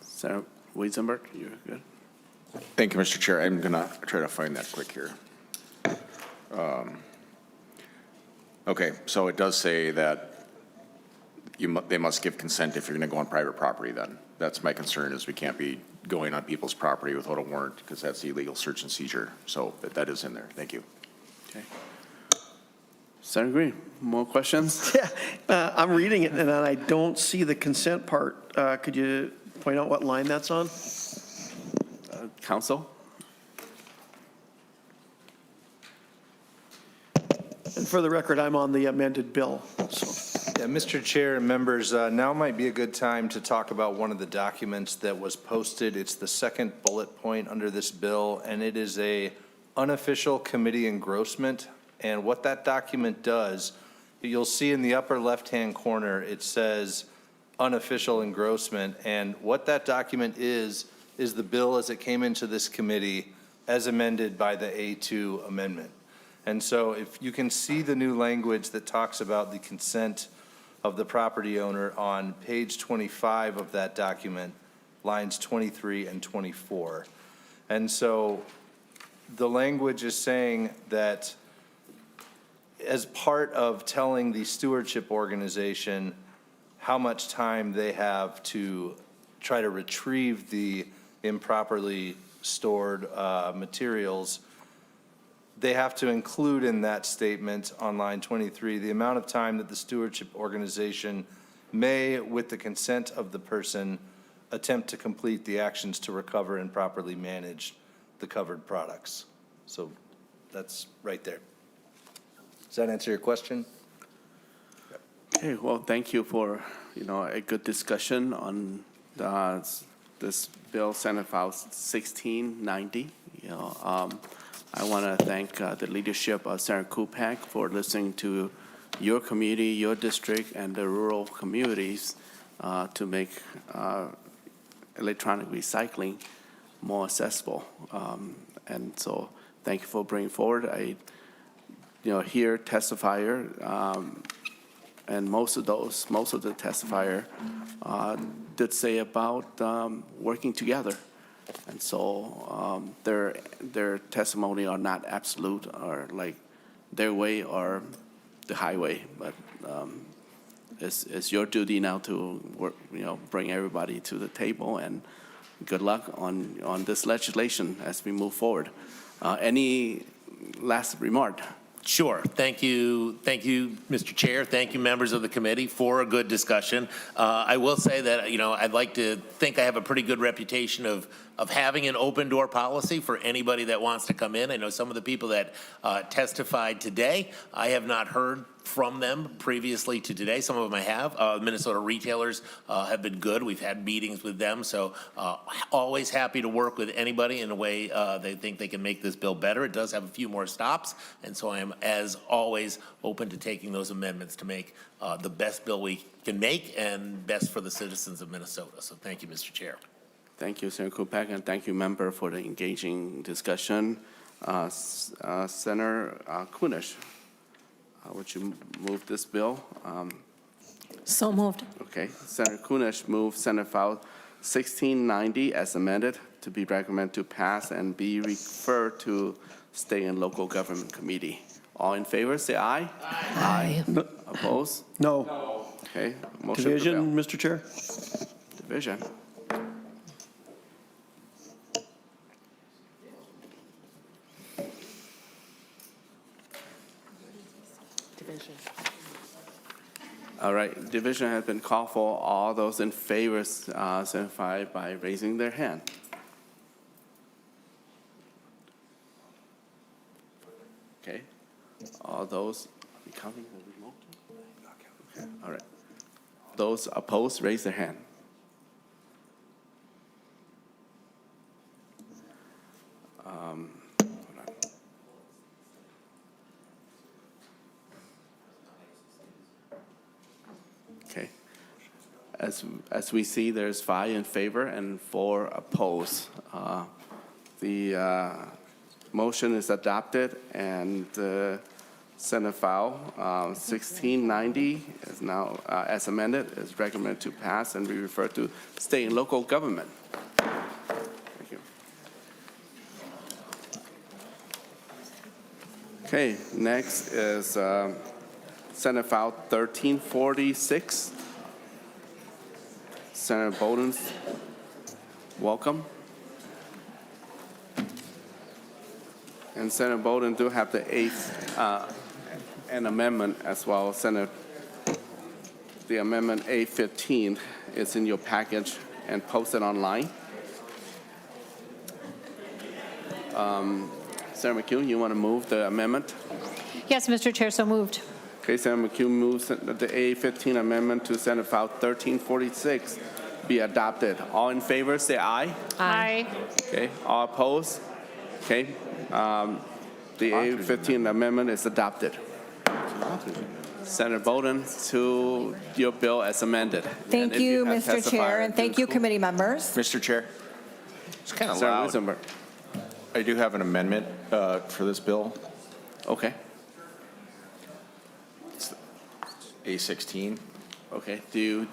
Speaker 1: Sarah Wiesenberg, you're good.
Speaker 5: Thank you, Mr. Chair. I'm going to try to find that quick here. Okay, so it does say that they must give consent if you're going to go on private property then. That's my concern, is we can't be going on people's property without a warrant, because that's illegal search and seizure. So that is in there. Thank you.
Speaker 1: Okay. Senator Green, more questions?
Speaker 20: Yeah, I'm reading it and I don't see the consent part. Could you point out what line that's on?
Speaker 1: Council?
Speaker 20: And for the record, I'm on the amended bill. So.
Speaker 22: Yeah, Mr. Chair and members, now might be a good time to talk about one of the documents that was posted. It's the second bullet point under this bill, and it is a unofficial committee engrossment. And what that document does, you'll see in the upper left-hand corner, it says unofficial engrossment. And what that document is the bill as it came into this committee as amended by the A2 amendment. And so if you can see the new language that talks about the consent of the property owner on page 25 of that document, lines 23 and 24. And so the language is saying that as part of telling the stewardship organization how much time they have to try to retrieve the improperly stored materials, they have to include in that statement on line 23 the amount of time that the stewardship organization may, with the consent of the person, attempt to complete the actions to recover and properly manage the covered products. So that's right there. Does that answer your question?
Speaker 1: Okay, well, thank you for, a good discussion on this bill, Senate File 1690. I want to thank the leadership of Senator Kupec for listening to your community, your district, and the rural communities to make electronic recycling more accessible. And so thank you for bringing forward a, here testifier, and most of the testifier did say about working together. And so their testimony are not absolute or like their way or the highway, but it's your duty now to work, bring everybody to the table, and good luck on this legislation as we move forward. Any last remark?
Speaker 2: Sure. Thank you, Mr. Chair. Thank you, members of the committee, for a good discussion. I will say that, I'd like to think I have a pretty good reputation of having an open door policy for anybody that wants to come in. I know some of the people that testified today, I have not heard from them previously to today. Some of them I have. Minnesota retailers have been good. We've had meetings with them. So always happy to work with anybody in a way they think they can make this bill better. It does have a few more stops. And so I am, as always, open to taking those amendments to make the best bill we can make and best for the citizens of Minnesota. So thank you, Mr. Chair.
Speaker 1: Thank you, Senator Kupec, and thank you, member, for the engaging discussion. Senator Kunish, would you move this bill?
Speaker 21: So moved.
Speaker 1: Okay. Senator Kunish moved Senate File 1690 as amended to be recommended to pass and be referred to State and Local Government Committee. All in favor, say aye. Aye.
Speaker 20: No.
Speaker 1: Opposed?
Speaker 20: No.
Speaker 1: Okay. Motion
Speaker 20: Division,
Speaker 1: prevailed.
Speaker 20: Mr. Chair?
Speaker 1: Division. All right, division has been called for. All those in favor signify by raising their hand. Okay, all those, are you counting the remote? Okay, all right. Those opposed, raise their hand. Okay. As we see, there's 5 in favor and 4 opposed. The motion is adopted, and Senate File 1690 is now, as amended, is recommended to pass and be referred to state and local government. Thank you. Okay, next is Senate File 1346. Senator Boldon, welcome. And Senator Boldon do have the 8th an amendment as well. Senator, the amendment A15 is in your package and posted online. Senator McHugh, you want to move the amendment?
Speaker 21: Yes, Mr. Chair, so moved.
Speaker 1: Okay, Senator McHugh moves the A15 amendment to Senate File 1346 be adopted. All in favor, say aye.
Speaker 21: Aye.
Speaker 1: Okay, all opposed? Okay, the A15 amendment is adopted. Senator Boldon, to your bill as amended.
Speaker 7: Thank you, Mr. Chair, and thank you, committee members.
Speaker 5: Mr. Chair, it's kind of
Speaker 1: Senator
Speaker 5: loud.
Speaker 1: Wisenberg.
Speaker 5: I do have an amendment for this bill.
Speaker 1: Okay.
Speaker 5: It's A16.
Speaker 1: Okay. Do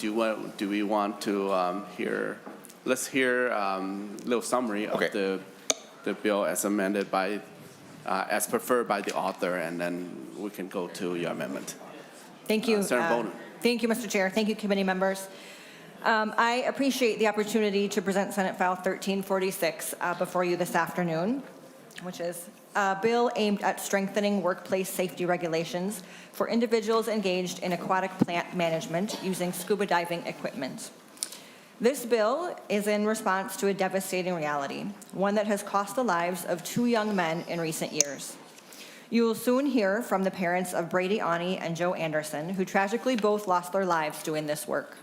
Speaker 1: we want to hear? Let's hear a little summary of the bill as amended by, as preferred by the author, and then we can go to your amendment.
Speaker 7: Thank you.
Speaker 1: Senator Boldon.
Speaker 7: Thank you, Mr. Chair. Thank you, committee members. I appreciate the opportunity to present Senate File 1346 before you this afternoon, which is a bill aimed at strengthening workplace safety regulations for individuals engaged in aquatic plant management using scuba diving equipment. This bill is in response to a devastating reality, one that has cost the lives of 2 young men in recent years. You will soon hear from the parents of Brady, Aune, and Joe Anderson, who tragically both lost their lives doing this work.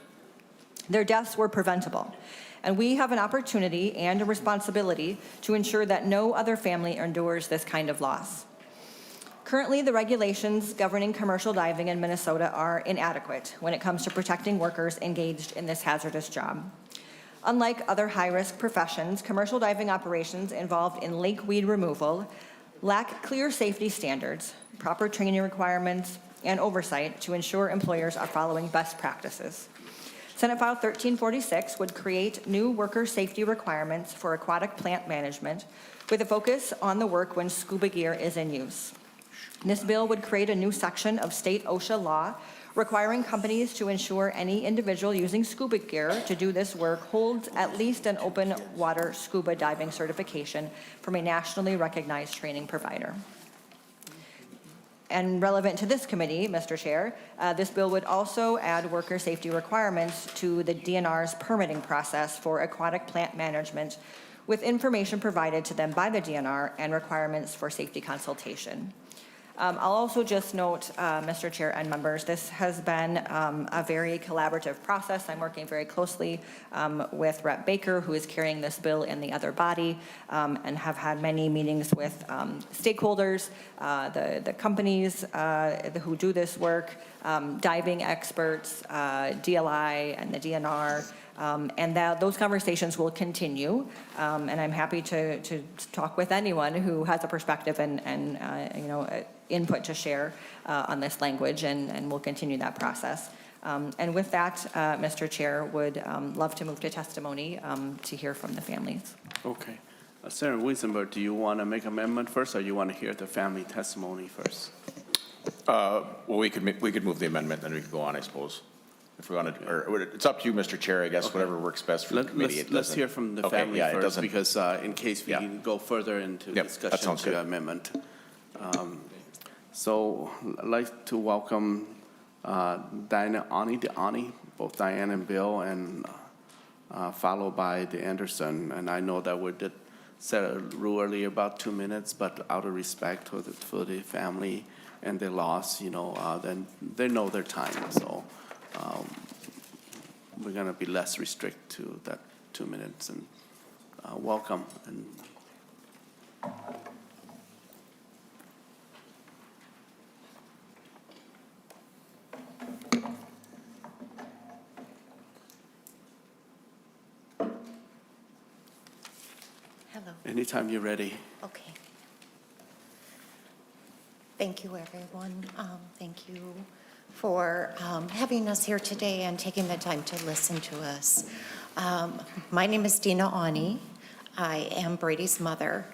Speaker 7: Their deaths were preventable, and we have an opportunity and a responsibility to ensure that no other family endures this kind of loss. Currently, the regulations governing commercial diving in Minnesota are inadequate when it comes to protecting workers engaged in this hazardous job. Unlike other high-risk professions, commercial diving operations involved in lake weed removal lack clear safety standards, proper training requirements, and oversight to ensure employers are following best practices. Senate File 1346 would create new worker safety requirements for aquatic plant management with a focus on the work when scuba gear is in use. This bill would create a new section of state OSHA law requiring companies to ensure any individual using scuba gear to do this work holds at least an open water scuba diving certification from a nationally recognized training provider. And relevant to this committee, Mr. Chair, this bill would also add worker safety requirements to the DNR's permitting process for aquatic plant management with information provided to them by the DNR and requirements for safety consultation. I'll also just note, Mr. Chair and members, this has been a very collaborative process. I'm working very closely with Rep. Baker, who is carrying this bill in the other body, and have had many meetings with stakeholders, the companies who do this work, diving experts, DLI and the DNR, and those conversations will continue, and I'm happy to talk with anyone who has a perspective and input to share on this language, and we'll continue that process. And with that, Mr. Chair, would love to move to testimony to hear from the families.
Speaker 1: Okay. Senator Weisenberg, do you want to make amendment first, or you want to hear the family testimony first?
Speaker 5: Well, we could move the amendment, then we could go on, I suppose. If we want to, or it's up to you, Mr. Chair, I guess, okay. Whatever works best for the committee.
Speaker 1: Let's hear from the family first, because in case we go further into discussion to amendment. So I'd like to welcome Diana, Aune, both Diane and Bill, and followed by the Anderson. And I know that we did set a rule earlier about 2 minutes, but out of respect for the family and their loss, then they know their time. So we're going to be less strict to that 2 minutes. And welcome. And
Speaker 8: hello.
Speaker 1: Anytime you're ready.
Speaker 8: Okay. Thank you, everyone. Thank you for having us here today and taking the time to listen to us. My name is Dina Aune. I am Brady's mother.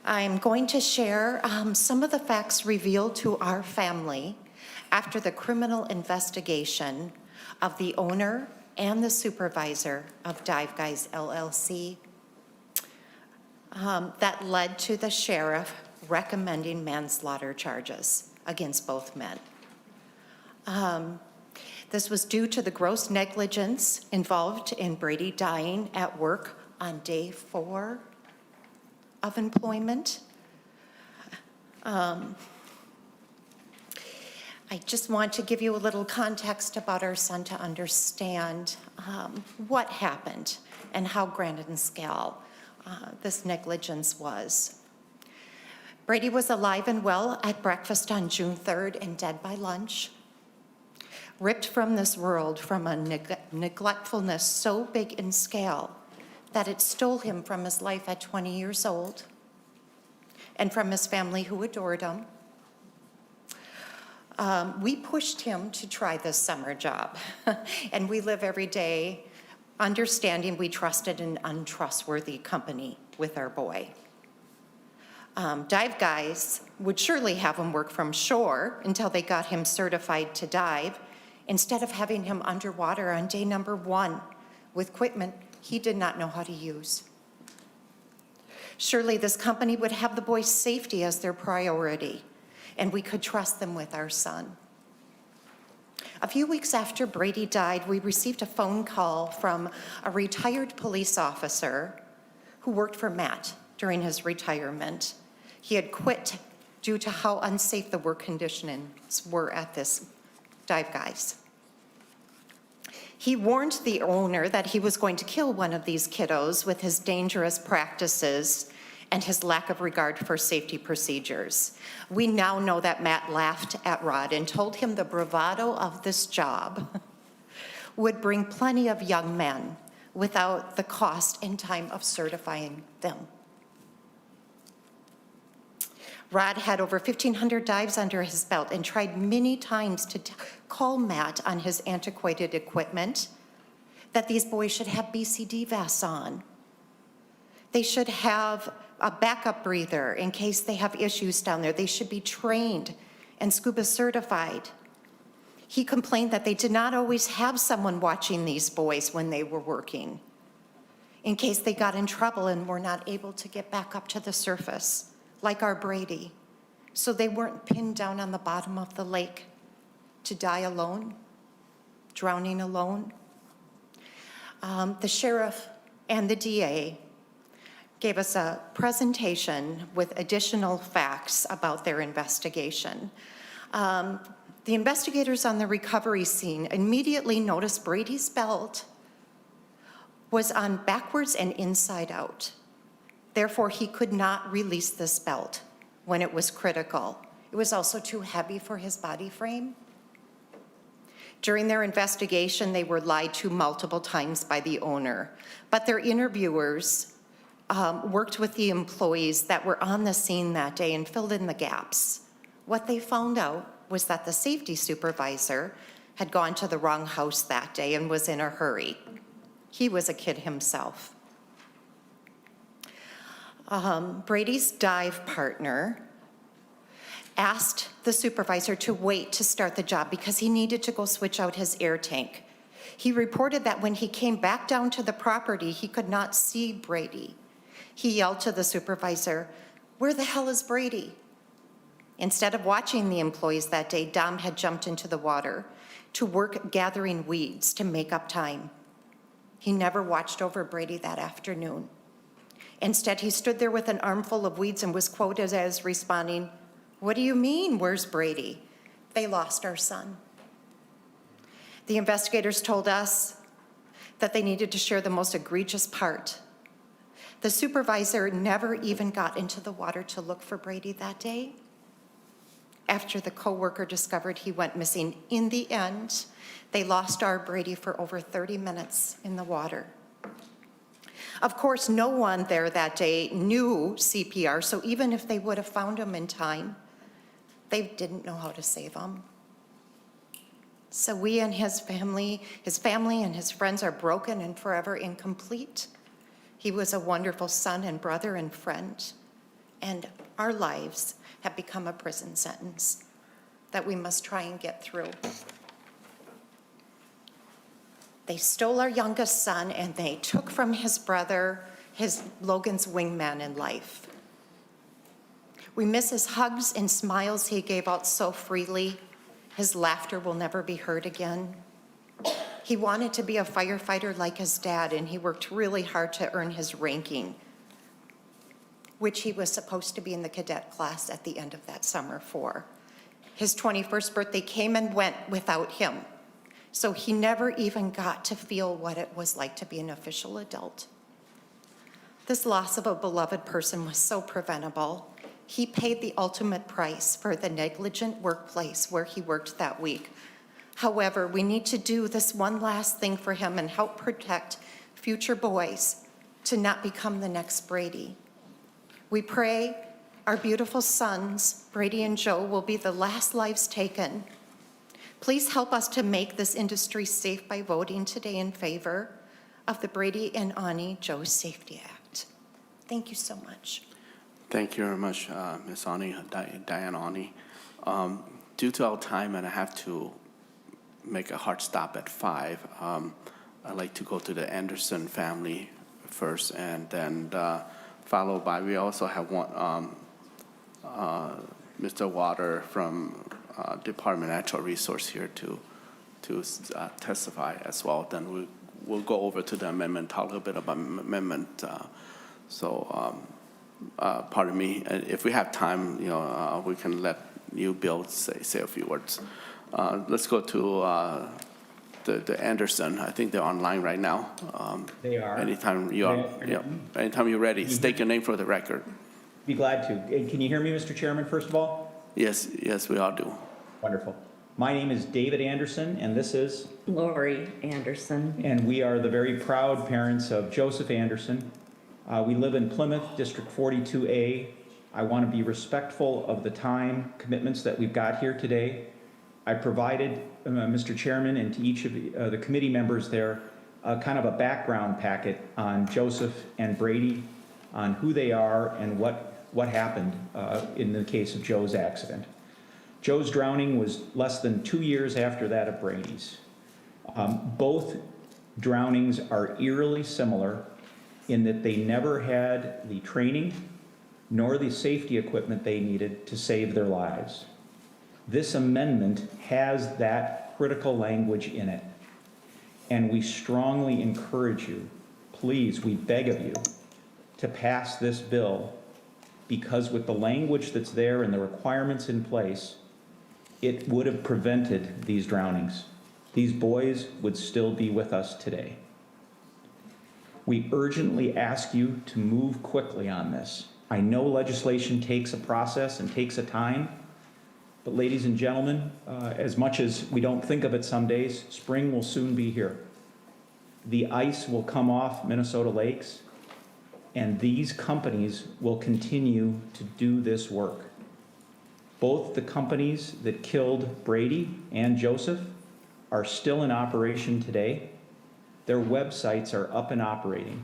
Speaker 8: I'm going to share some of the facts revealed to our family after the criminal investigation of the owner and the supervisor of Dive Guys LLC that led to the sheriff recommending manslaughter charges against both men. This was due to the gross negligence involved in Brady dying at work on day 4 of employment. I just want to give you a little context about our son to understand what happened and how grand and scale this negligence was. Brady was alive and well at breakfast on June 3rd and dead by lunch. Ripped from this world from a neglectfulness so big in scale that it stole him from his life at 20 years old and from his family who adored him. We pushed him to try this summer job, and we live every day understanding we trusted an untrustworthy company with our boy. Dive Guys would surely have him work from shore until they got him certified to dive instead of having him underwater on day number 1 with equipment he did not know how to use. Surely this company would have the boy's safety as their priority, and we could trust them with our son. A few weeks after Brady died, we received a phone call from a retired police officer who worked for Matt during his retirement. He had quit due to how unsafe the work conditions were at this Dive Guys. He warned the owner that he was going to kill one of these kiddos with his dangerous practices and his lack of regard for safety procedures. We now know that Matt laughed at Rod and told him the bravado of this job would bring plenty of young men without the cost and time of certifying them. Rod had over 1,500 dives under his belt and tried many times to call Matt on his antiquated equipment that these boys should have BCD vests on. They should have a backup breather in case they have issues down there. They should be trained and scuba certified. He complained that they did not always have someone watching these boys when they were working, in case they got in trouble and were not able to get back up to the surface, like our Brady, so they weren't pinned down on the bottom of the lake to die alone, drowning alone. The sheriff and the DA gave us a presentation with additional facts about their investigation. The investigators on the recovery scene immediately noticed Brady's belt was on backwards and inside out. Therefore, he could not release this belt when it was critical. It was also too heavy for his body frame. During their investigation, they were lied to multiple times by the owner, but their interviewers worked with the employees that were on the scene that day and filled in the gaps. What they found out was that the safety supervisor had gone to the wrong house that day and was in a hurry. He was a kid himself. Brady's dive partner asked the supervisor to wait to start the job because he needed to go switch out his air tank. He reported that when he came back down to the property, he could not see Brady. He yelled to the supervisor, "Where the hell is Brady?" Instead of watching the employees that day, Dom had jumped into the water to work gathering weeds to make up time. He never watched over Brady that afternoon. Instead, he stood there with an armful of weeds and was quoted as responding, "What do you mean, where's Brady? They lost our son." The investigators told us that they needed to share the most egregious part. The supervisor never even got into the water to look for Brady that day. After the coworker discovered he went missing, in the end, they lost our Brady for over 30 minutes in the water. Of course, no one there that day knew CPR, so even if they would have found him in time, they didn't know how to save him. So we and his family and his friends are broken and forever incomplete. He was a wonderful son and brother and friend, and our lives have become a prison sentence that we must try and get through. They stole our youngest son and they took from his brother, Logan's wingman in life. We miss his hugs and smiles he gave out so freely. His laughter will never be heard again. He wanted to be a firefighter like his dad, and he worked really hard to earn his ranking, which he was supposed to be in the cadet class at the end of that summer for. His 21st birthday came and went without him, so he never even got to feel what it was like to be an official adult. This loss of a beloved person was so preventable. He paid the ultimate price for the negligent workplace where he worked that week. However, we need to do this one last thing for him and help protect future boys to not become the next Brady. We pray our beautiful sons, Brady and Joe, will be the last lives taken. Please help us to make this industry safe by voting today in favor of the Brady and Aune Joe Safety Act. Thank you so much.
Speaker 1: Thank you very much, Ms. Aune, Diane Aune. Due to our time, and I have to make a hard stop at 5. I'd like to go to the Anderson family first, and then followed by, we also have one, Mr. Water from Department of Natural Resource here to testify as well. Then we'll go over to the amendment, talk a little bit about amendment. Pardon me, if we have time, we can let you, Bill, say a few words. Let's go to the Anderson. I think they're online right now.
Speaker 9: They are.
Speaker 1: Anytime you're ready, state your name for the record.
Speaker 9: Be glad to. Can you hear me, Mr. Chairman, first of all?
Speaker 1: Yes, we all do.
Speaker 9: Wonderful. My name is David Anderson, and this is
Speaker 10: Lori Anderson.
Speaker 9: And we are the very proud parents of Joseph Anderson. We live in Plymouth, District 42A. I want to be respectful of the time commitments that we've got here today. I provided, Mr. Chairman, and to each of the committee members there, kind of a background packet on Joseph and Brady, on who they are and what happened in the case of Joe's accident. Joe's drowning was less than 2 years after that of Brady's. Both drownings are eerily similar in that they never had the training nor the safety equipment they needed to save their lives. This amendment has that critical language in it, and we strongly encourage you, please, we beg of you, to pass this bill, because with the language that's there and the requirements in place, it would have prevented these drownings. These boys would still be with us today. We urgently ask you to move quickly on this. I know legislation takes a process and takes a time, but ladies and gentlemen, as much as we don't think of it some days, spring will soon be here. The ice will come off Minnesota lakes, and these companies will continue to do this work. Both the companies that killed Brady and Joseph are still in operation today. Their websites are up and operating.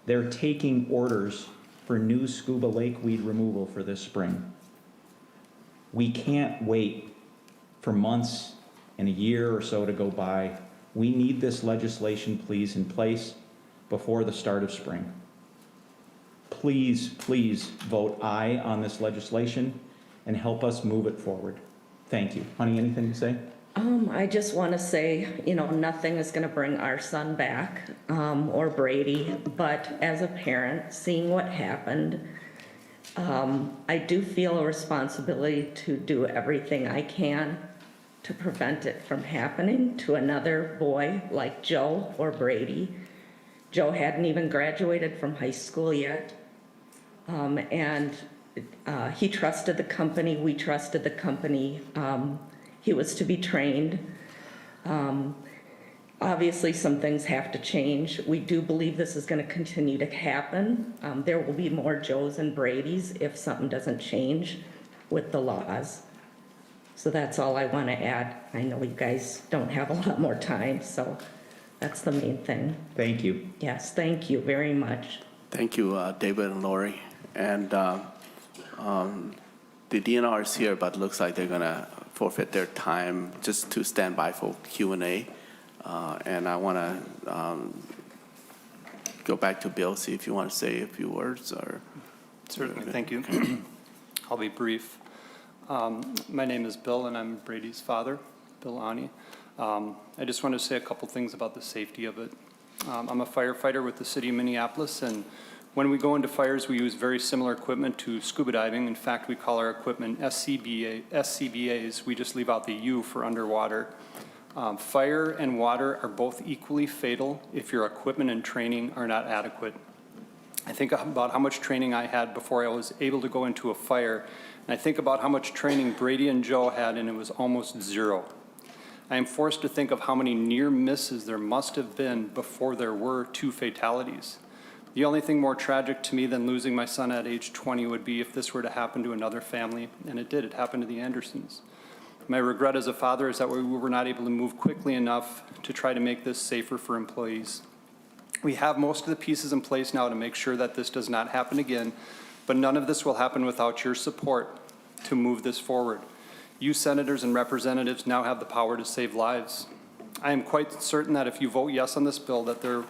Speaker 9: They're taking orders for new scuba lake weed removal for this spring. We can't wait for months and a year or so to go by. We need this legislation, please, in place before the start of spring. Please, please vote aye on this legislation and help us move it forward. Thank you. Honey, anything to say?
Speaker 10: I just want to say, nothing is going to bring our son back, or Brady, but as a parent, seeing what happened, I do feel a responsibility to do everything I can to prevent it from happening to another boy like Joe or Brady. Joe hadn't even graduated from high school yet, and he trusted the company, we trusted the company. He was to be trained. Obviously, some things have to change. We do believe this is going to continue to happen. There will be more Joes and Bradys if something doesn't change with the laws. So that's all I want to add. I know you guys don't have a lot more time, so that's the main thing.
Speaker 9: Thank you.
Speaker 10: Yes, thank you very much.
Speaker 1: Thank you, David and Lori. And the DNR is here, but looks like they're going to forfeit their time just to stand by for Q&A. And I want to go back to Bill, see if you want to say a few words. Or
Speaker 23: certainly, thank you. I'll be brief. My name is Bill, and I'm Brady's father, Bill Aune. I just want to say a couple things about the safety of it. I'm a firefighter with the city of Minneapolis, and when we go into fires, we use very similar equipment to scuba diving. In fact, we call our equipment SCBAs. We just leave out the U for underwater. Fire and water are both equally fatal if your equipment and training are not adequate. I think about how much training I had before I was able to go into a fire, and I think about how much training Brady and Joe had, and it was almost zero. I am forced to think of how many near misses there must have been before there were 2 fatalities. The only thing more tragic to me than losing my son at age 20 would be if this were to happen to another family, and it did. It happened to the Andersons. My regret as a father is that we were not able to move quickly enough to try to make this safer for employees. We have most of the pieces in place now to make sure that this does not happen again, but none of this will happen without your support to move this forward. You senators and representatives now have the power to save lives. I am quite certain that if you vote yes on this bill, that there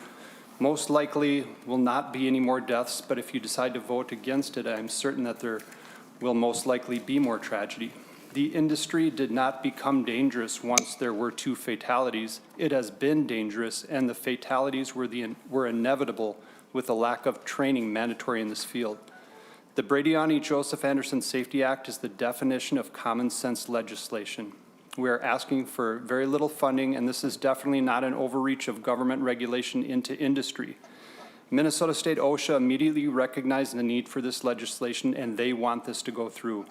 Speaker 23: most likely will not be any more deaths, but if you decide to vote against it, I'm certain that there will most likely be more tragedy. The industry did not become dangerous once there were 2 fatalities. It has been dangerous, and the fatalities were inevitable with the lack of training mandatory in this field. The Brady, Aune, Joseph Anderson Safety Act is the definition of common sense legislation. We are asking for very little funding, and this is definitely not an overreach of government regulation into industry. Minnesota State OSHA immediately recognized the need for this legislation, and they want this to go through.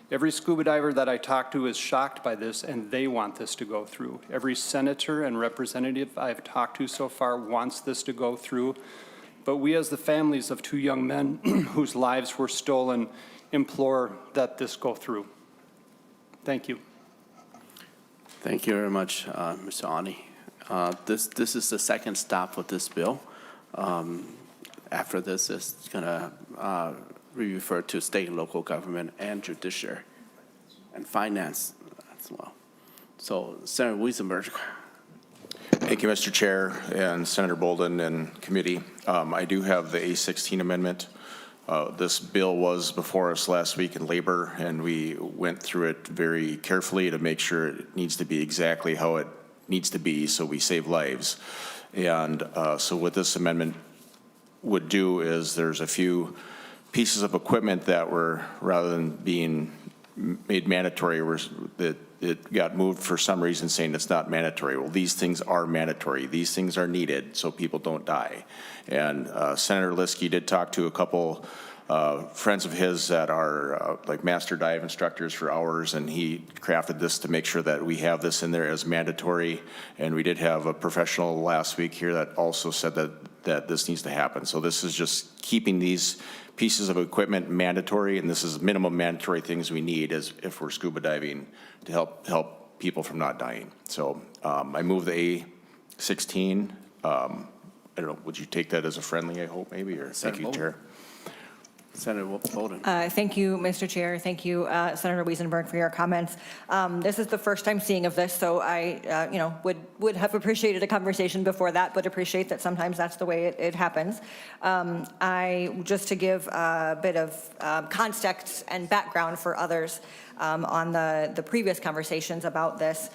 Speaker 23: Every scuba diver that I talk to is shocked by this, and they want this to go through. Every senator and representative I've talked to so far wants this to go through. But we, as the families of 2 young men whose lives were stolen, implore that this go through. Thank you.
Speaker 1: Thank you very much, Mr. Aune. This is the second stop with this bill. After this, it's going to refer to state and local government and judiciary and finance as well. So, Senator Wiesenberg.
Speaker 5: Thank you, Mr. Chair and Senator Boldon and committee. I do have the A16 amendment. This bill was before us last week in labor, and we went through it very carefully to make sure it needs to be exactly how it needs to be so we save lives. And so what this amendment would do is there's a few pieces of equipment that were, rather than being made mandatory, that it got moved for some reason saying it's not mandatory. Well, these things are mandatory. These things are needed so people don't die. And Senator Liskey did talk to a couple friends of his that are like master dive instructors for hours, and he crafted this to make sure that we have this in there as mandatory. And we did have a professional last week here that also said that this needs to happen. So this is just keeping these pieces of equipment mandatory, and this is minimum mandatory things we need as if we're scuba diving to help people from not dying. So I move the A16. I don't know, would you take that as a friendly, I hope, maybe, or thank you, Chair.
Speaker 1: Senator Boldon.
Speaker 7: Thank you, Mr. Chair. Thank you, Senator Wiesenberg, for your comments. This is the first time seeing of this, so I, would have appreciated a conversation before that, but appreciate that sometimes that's the way it happens. Just to give a bit of context and background for others on the previous conversations about this,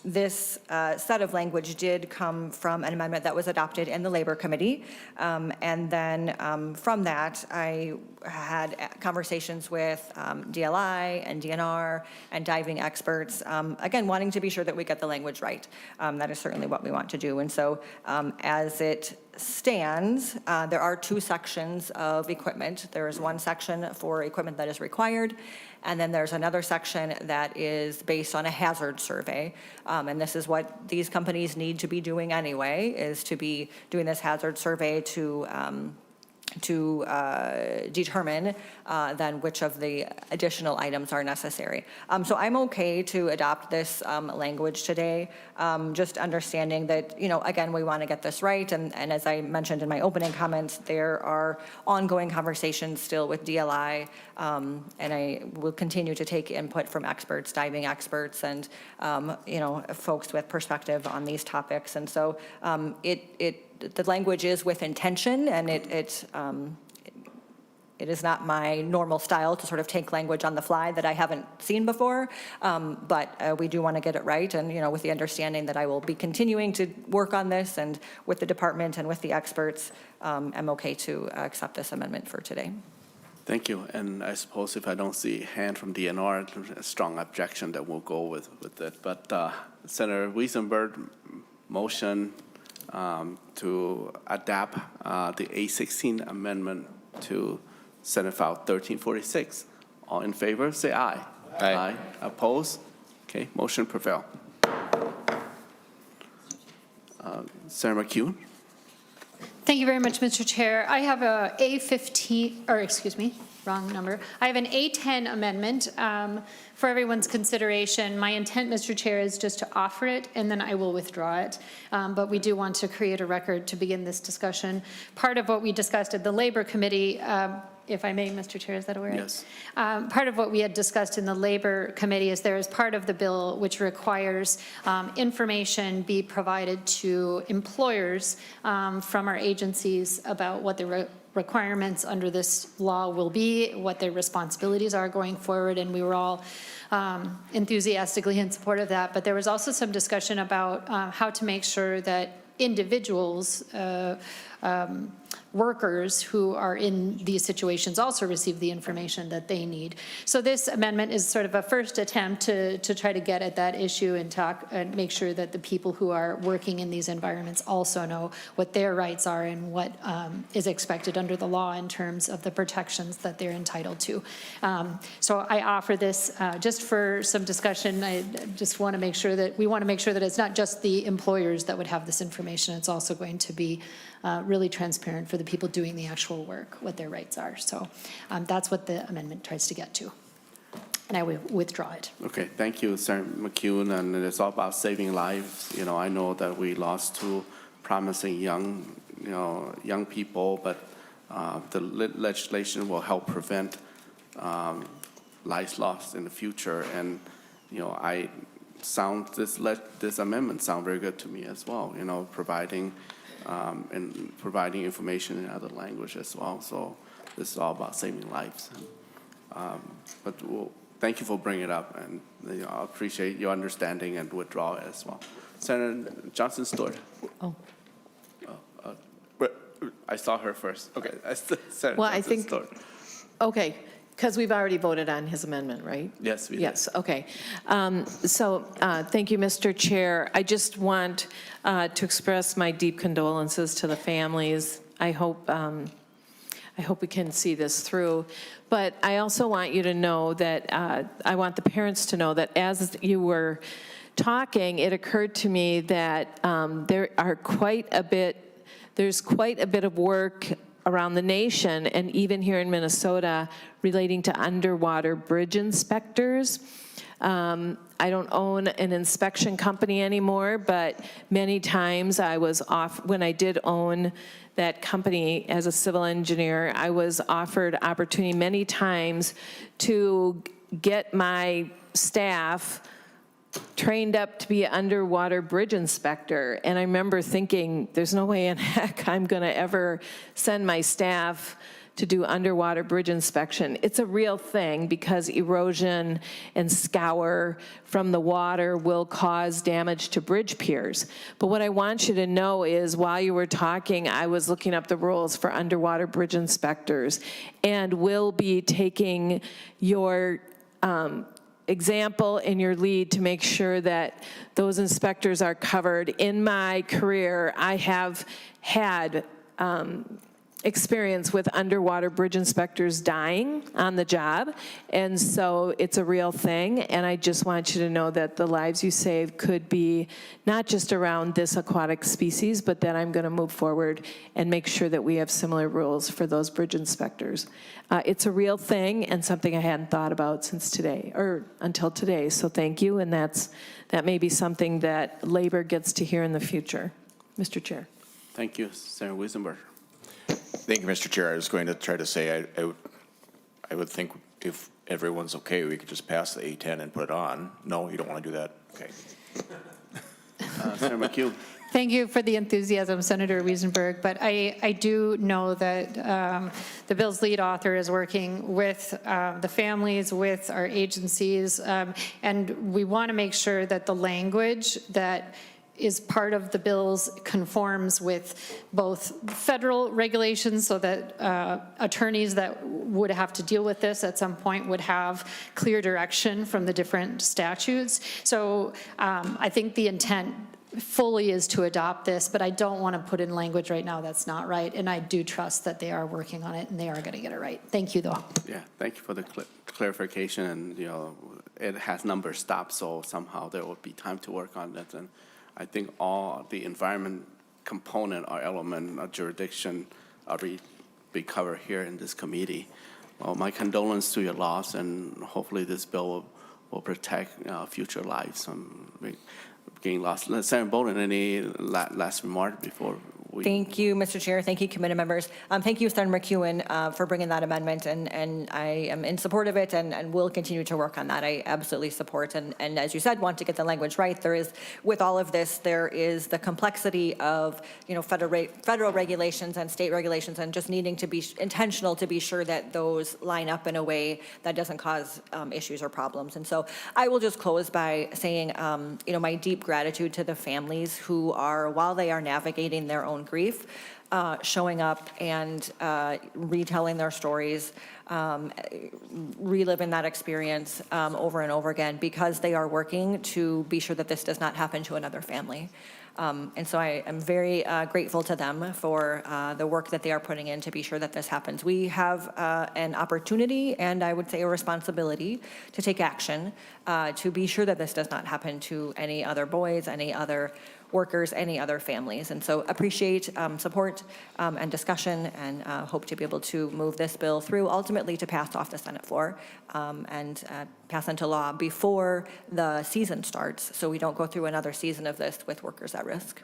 Speaker 7: this set of language did come from an amendment that was adopted in the Labor Committee, and then from that, I had conversations with DLI and DNR and diving experts, again, wanting to be sure that we get the language right. That is certainly what we want to do. And so as it stands, there are 2 sections of equipment. There is one section for equipment that is required, and then there's another section that is based on a hazard survey. And this is what these companies need to be doing anyway, is to be doing this hazard survey to determine then which of the additional items are necessary. So I'm okay to adopt this language today, just understanding that, again, we want to get this right. And as I mentioned in my opening comments, there are ongoing conversations still with DLI, and I will continue to take input from experts, diving experts, and, folks with perspective on these topics. And so the language is with intention, and it is not my normal style to sort of take language on the fly that I haven't seen before, but we do want to get it right, and with the understanding that I will be continuing to work on this, and with the department and with the experts, I'm okay to accept this amendment for today.
Speaker 1: Thank you. And I suppose if I don't see a hand from DNR, a strong objection that we'll go with it. But Senator Wiesenberg, motion to adapt the A16 amendment to Senate File 1346. All in favor, say aye. Aye. Oppose? Okay, motion prevail. Senator McCune.
Speaker 11: Thank you very much, Mr. Chair. I have a A15, or excuse me, wrong number. I have an A10 amendment for everyone's consideration. My intent, Mr. Chair, is just to offer it, and then I will withdraw it. But we do want to create a record to begin this discussion. Part of what we discussed at the Labor Committee if I may, Mr. Chair, is that all right?
Speaker 1: Yes.
Speaker 11: Part of what we had discussed in the Labor Committee is there is part of the bill which requires information be provided to employers from our agencies about what the requirements under this law will be, what their responsibilities are going forward, and we were all enthusiastically in support of that. But there was also some discussion about how to make sure that individuals, workers who are in these situations also receive the information that they need. So this amendment is sort of a first attempt to try to get at that issue and talk and make sure that the people who are working in these environments also know what their rights are and what is expected under the law in terms of the protections that they're entitled to. So I offer this just for some discussion. I just want to make sure that it's not just the employers that would have this information. It's also going to be really transparent for the people doing the actual work, what their rights are. So that's what the amendment tries to get to. And I will withdraw it.
Speaker 1: Okay, thank you, Senator McCune. And it's all about saving lives. You know, I know that we lost two promising young people, but the legislation will help prevent lives lost in the future. And, you know, this amendment sound very good to me as well, you know, providing information in other language as well. So this is all about saving lives. But thank you for bringing it up, and I appreciate your understanding and withdrawal as well. Senator Johnson Stewart. But I saw her first. Okay, Senator
Speaker 21: Well,
Speaker 1: Johnson
Speaker 21: I think,
Speaker 1: Stewart.
Speaker 21: okay, because we've already voted on his amendment, right?
Speaker 1: Yes, we did.
Speaker 21: Yes, okay. Thank you, Mr. Chair. I just want to express my deep condolences to the families. I hope we can see this through. But I also want you to know that, I want the parents to know that as you were talking, it occurred to me that there's quite a bit of work around the nation and even here in Minnesota relating to underwater bridge inspectors. I don't own an inspection company anymore, but many times when I did own that company as a civil engineer, I was offered opportunity many times to get my staff trained up to be an underwater bridge inspector. And I remember thinking, there's no way in heck I'm going to ever send my staff to do underwater bridge inspection. It's a real thing because erosion and scour from the water will cause damage to bridge piers. But what I want you to know is while you were talking, I was looking up the rules for underwater bridge inspectors and will be taking your example and your lead to make sure that those inspectors are covered. In my career, I have had experience with underwater bridge inspectors dying on the job, and so it's a real thing, and I just want you to know that the lives you save could be not just around this aquatic species, but that I'm going to move forward and make sure that we have similar rules for those bridge inspectors. It's a real thing and something I hadn't thought about since today, or until today, so thank you, and that may be something that Labor gets to hear in the future. Mr. Chair.
Speaker 1: Thank you, Senator Weisenberg.
Speaker 5: Thank you, Mr. Chair. I was going to try to say, I would think if everyone's okay, we could just pass the A10 and put it on. No, you don't want to do that? Okay.
Speaker 1: Senator McHugh.
Speaker 11: Thank you for the enthusiasm, Senator Weisenberg, but I do know that the bill's lead author is working with the families, with our agencies, and we want to make sure that the language that is part of the bills conforms with both federal regulations so that attorneys that would have to deal with this at some point would have clear direction from the different statutes. So I think the intent fully is to adopt this, but I don't want to put in language right now that's not right, and I do trust that they are working on it and they are going to get it right. Thank you, though.
Speaker 1: Yeah, thank you for the clarification, and it has number stops, so somehow there will be time to work on that. And I think all the environment component or element of jurisdiction are be covered here in this committee. Well, my condolences to your loss, and hopefully this bill will protect future lives from getting lost. Senator Boldon, any last remark before
Speaker 7: Thank you, Mr. Chair. Thank you, committee members. Thank you, Senator McEwen, for bringing that amendment, and I am in support of it and will continue to work on that. I absolutely support, and as you said, want to get the language right. There is, with all of this, there is the complexity of, federal regulations and state regulations, and just needing to be intentional to be sure that those line up in a way that doesn't cause issues or problems. And so I will just close by saying, my deep gratitude to the families who are, while they are navigating their own grief, showing up and retelling their stories, reliving that experience over and over again, because they are working to be sure that this does not happen to another family. And so I am very grateful to them for the work that they are putting in to be sure that this happens. We have an opportunity, and I would say a responsibility, to take action to be sure that this does not happen to any other boys, any other workers, any other families. And so appreciate support and discussion, and hope to be able to move this bill through, ultimately to pass off the Senate floor and pass into law before the season starts, so we don't go through another season of this with workers at risk.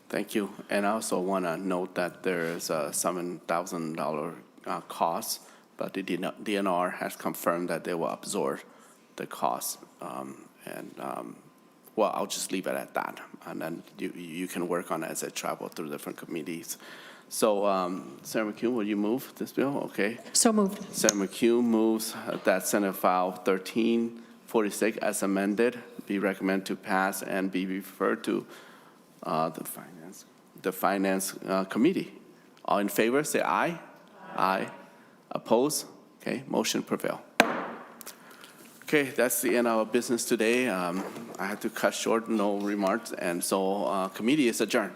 Speaker 1: Thank you. And I also want to note that there is a $7,000 cost, but the DNR has confirmed that they will absorb the cost. Well, I'll just leave it at that, and then you can work on it as I travel through different committees. So, Senator McHugh, will you move this bill? Okay.
Speaker 11: So moved.
Speaker 1: Senator McHugh moves that Senate File 1346 as amended be recommended to pass and be referred to the Finance Committee. All in favor, say aye. Aye. Oppose? Okay, motion prevail. Okay, that's the end of our business today. I had to cut short, no remarks, and so committee is adjourned.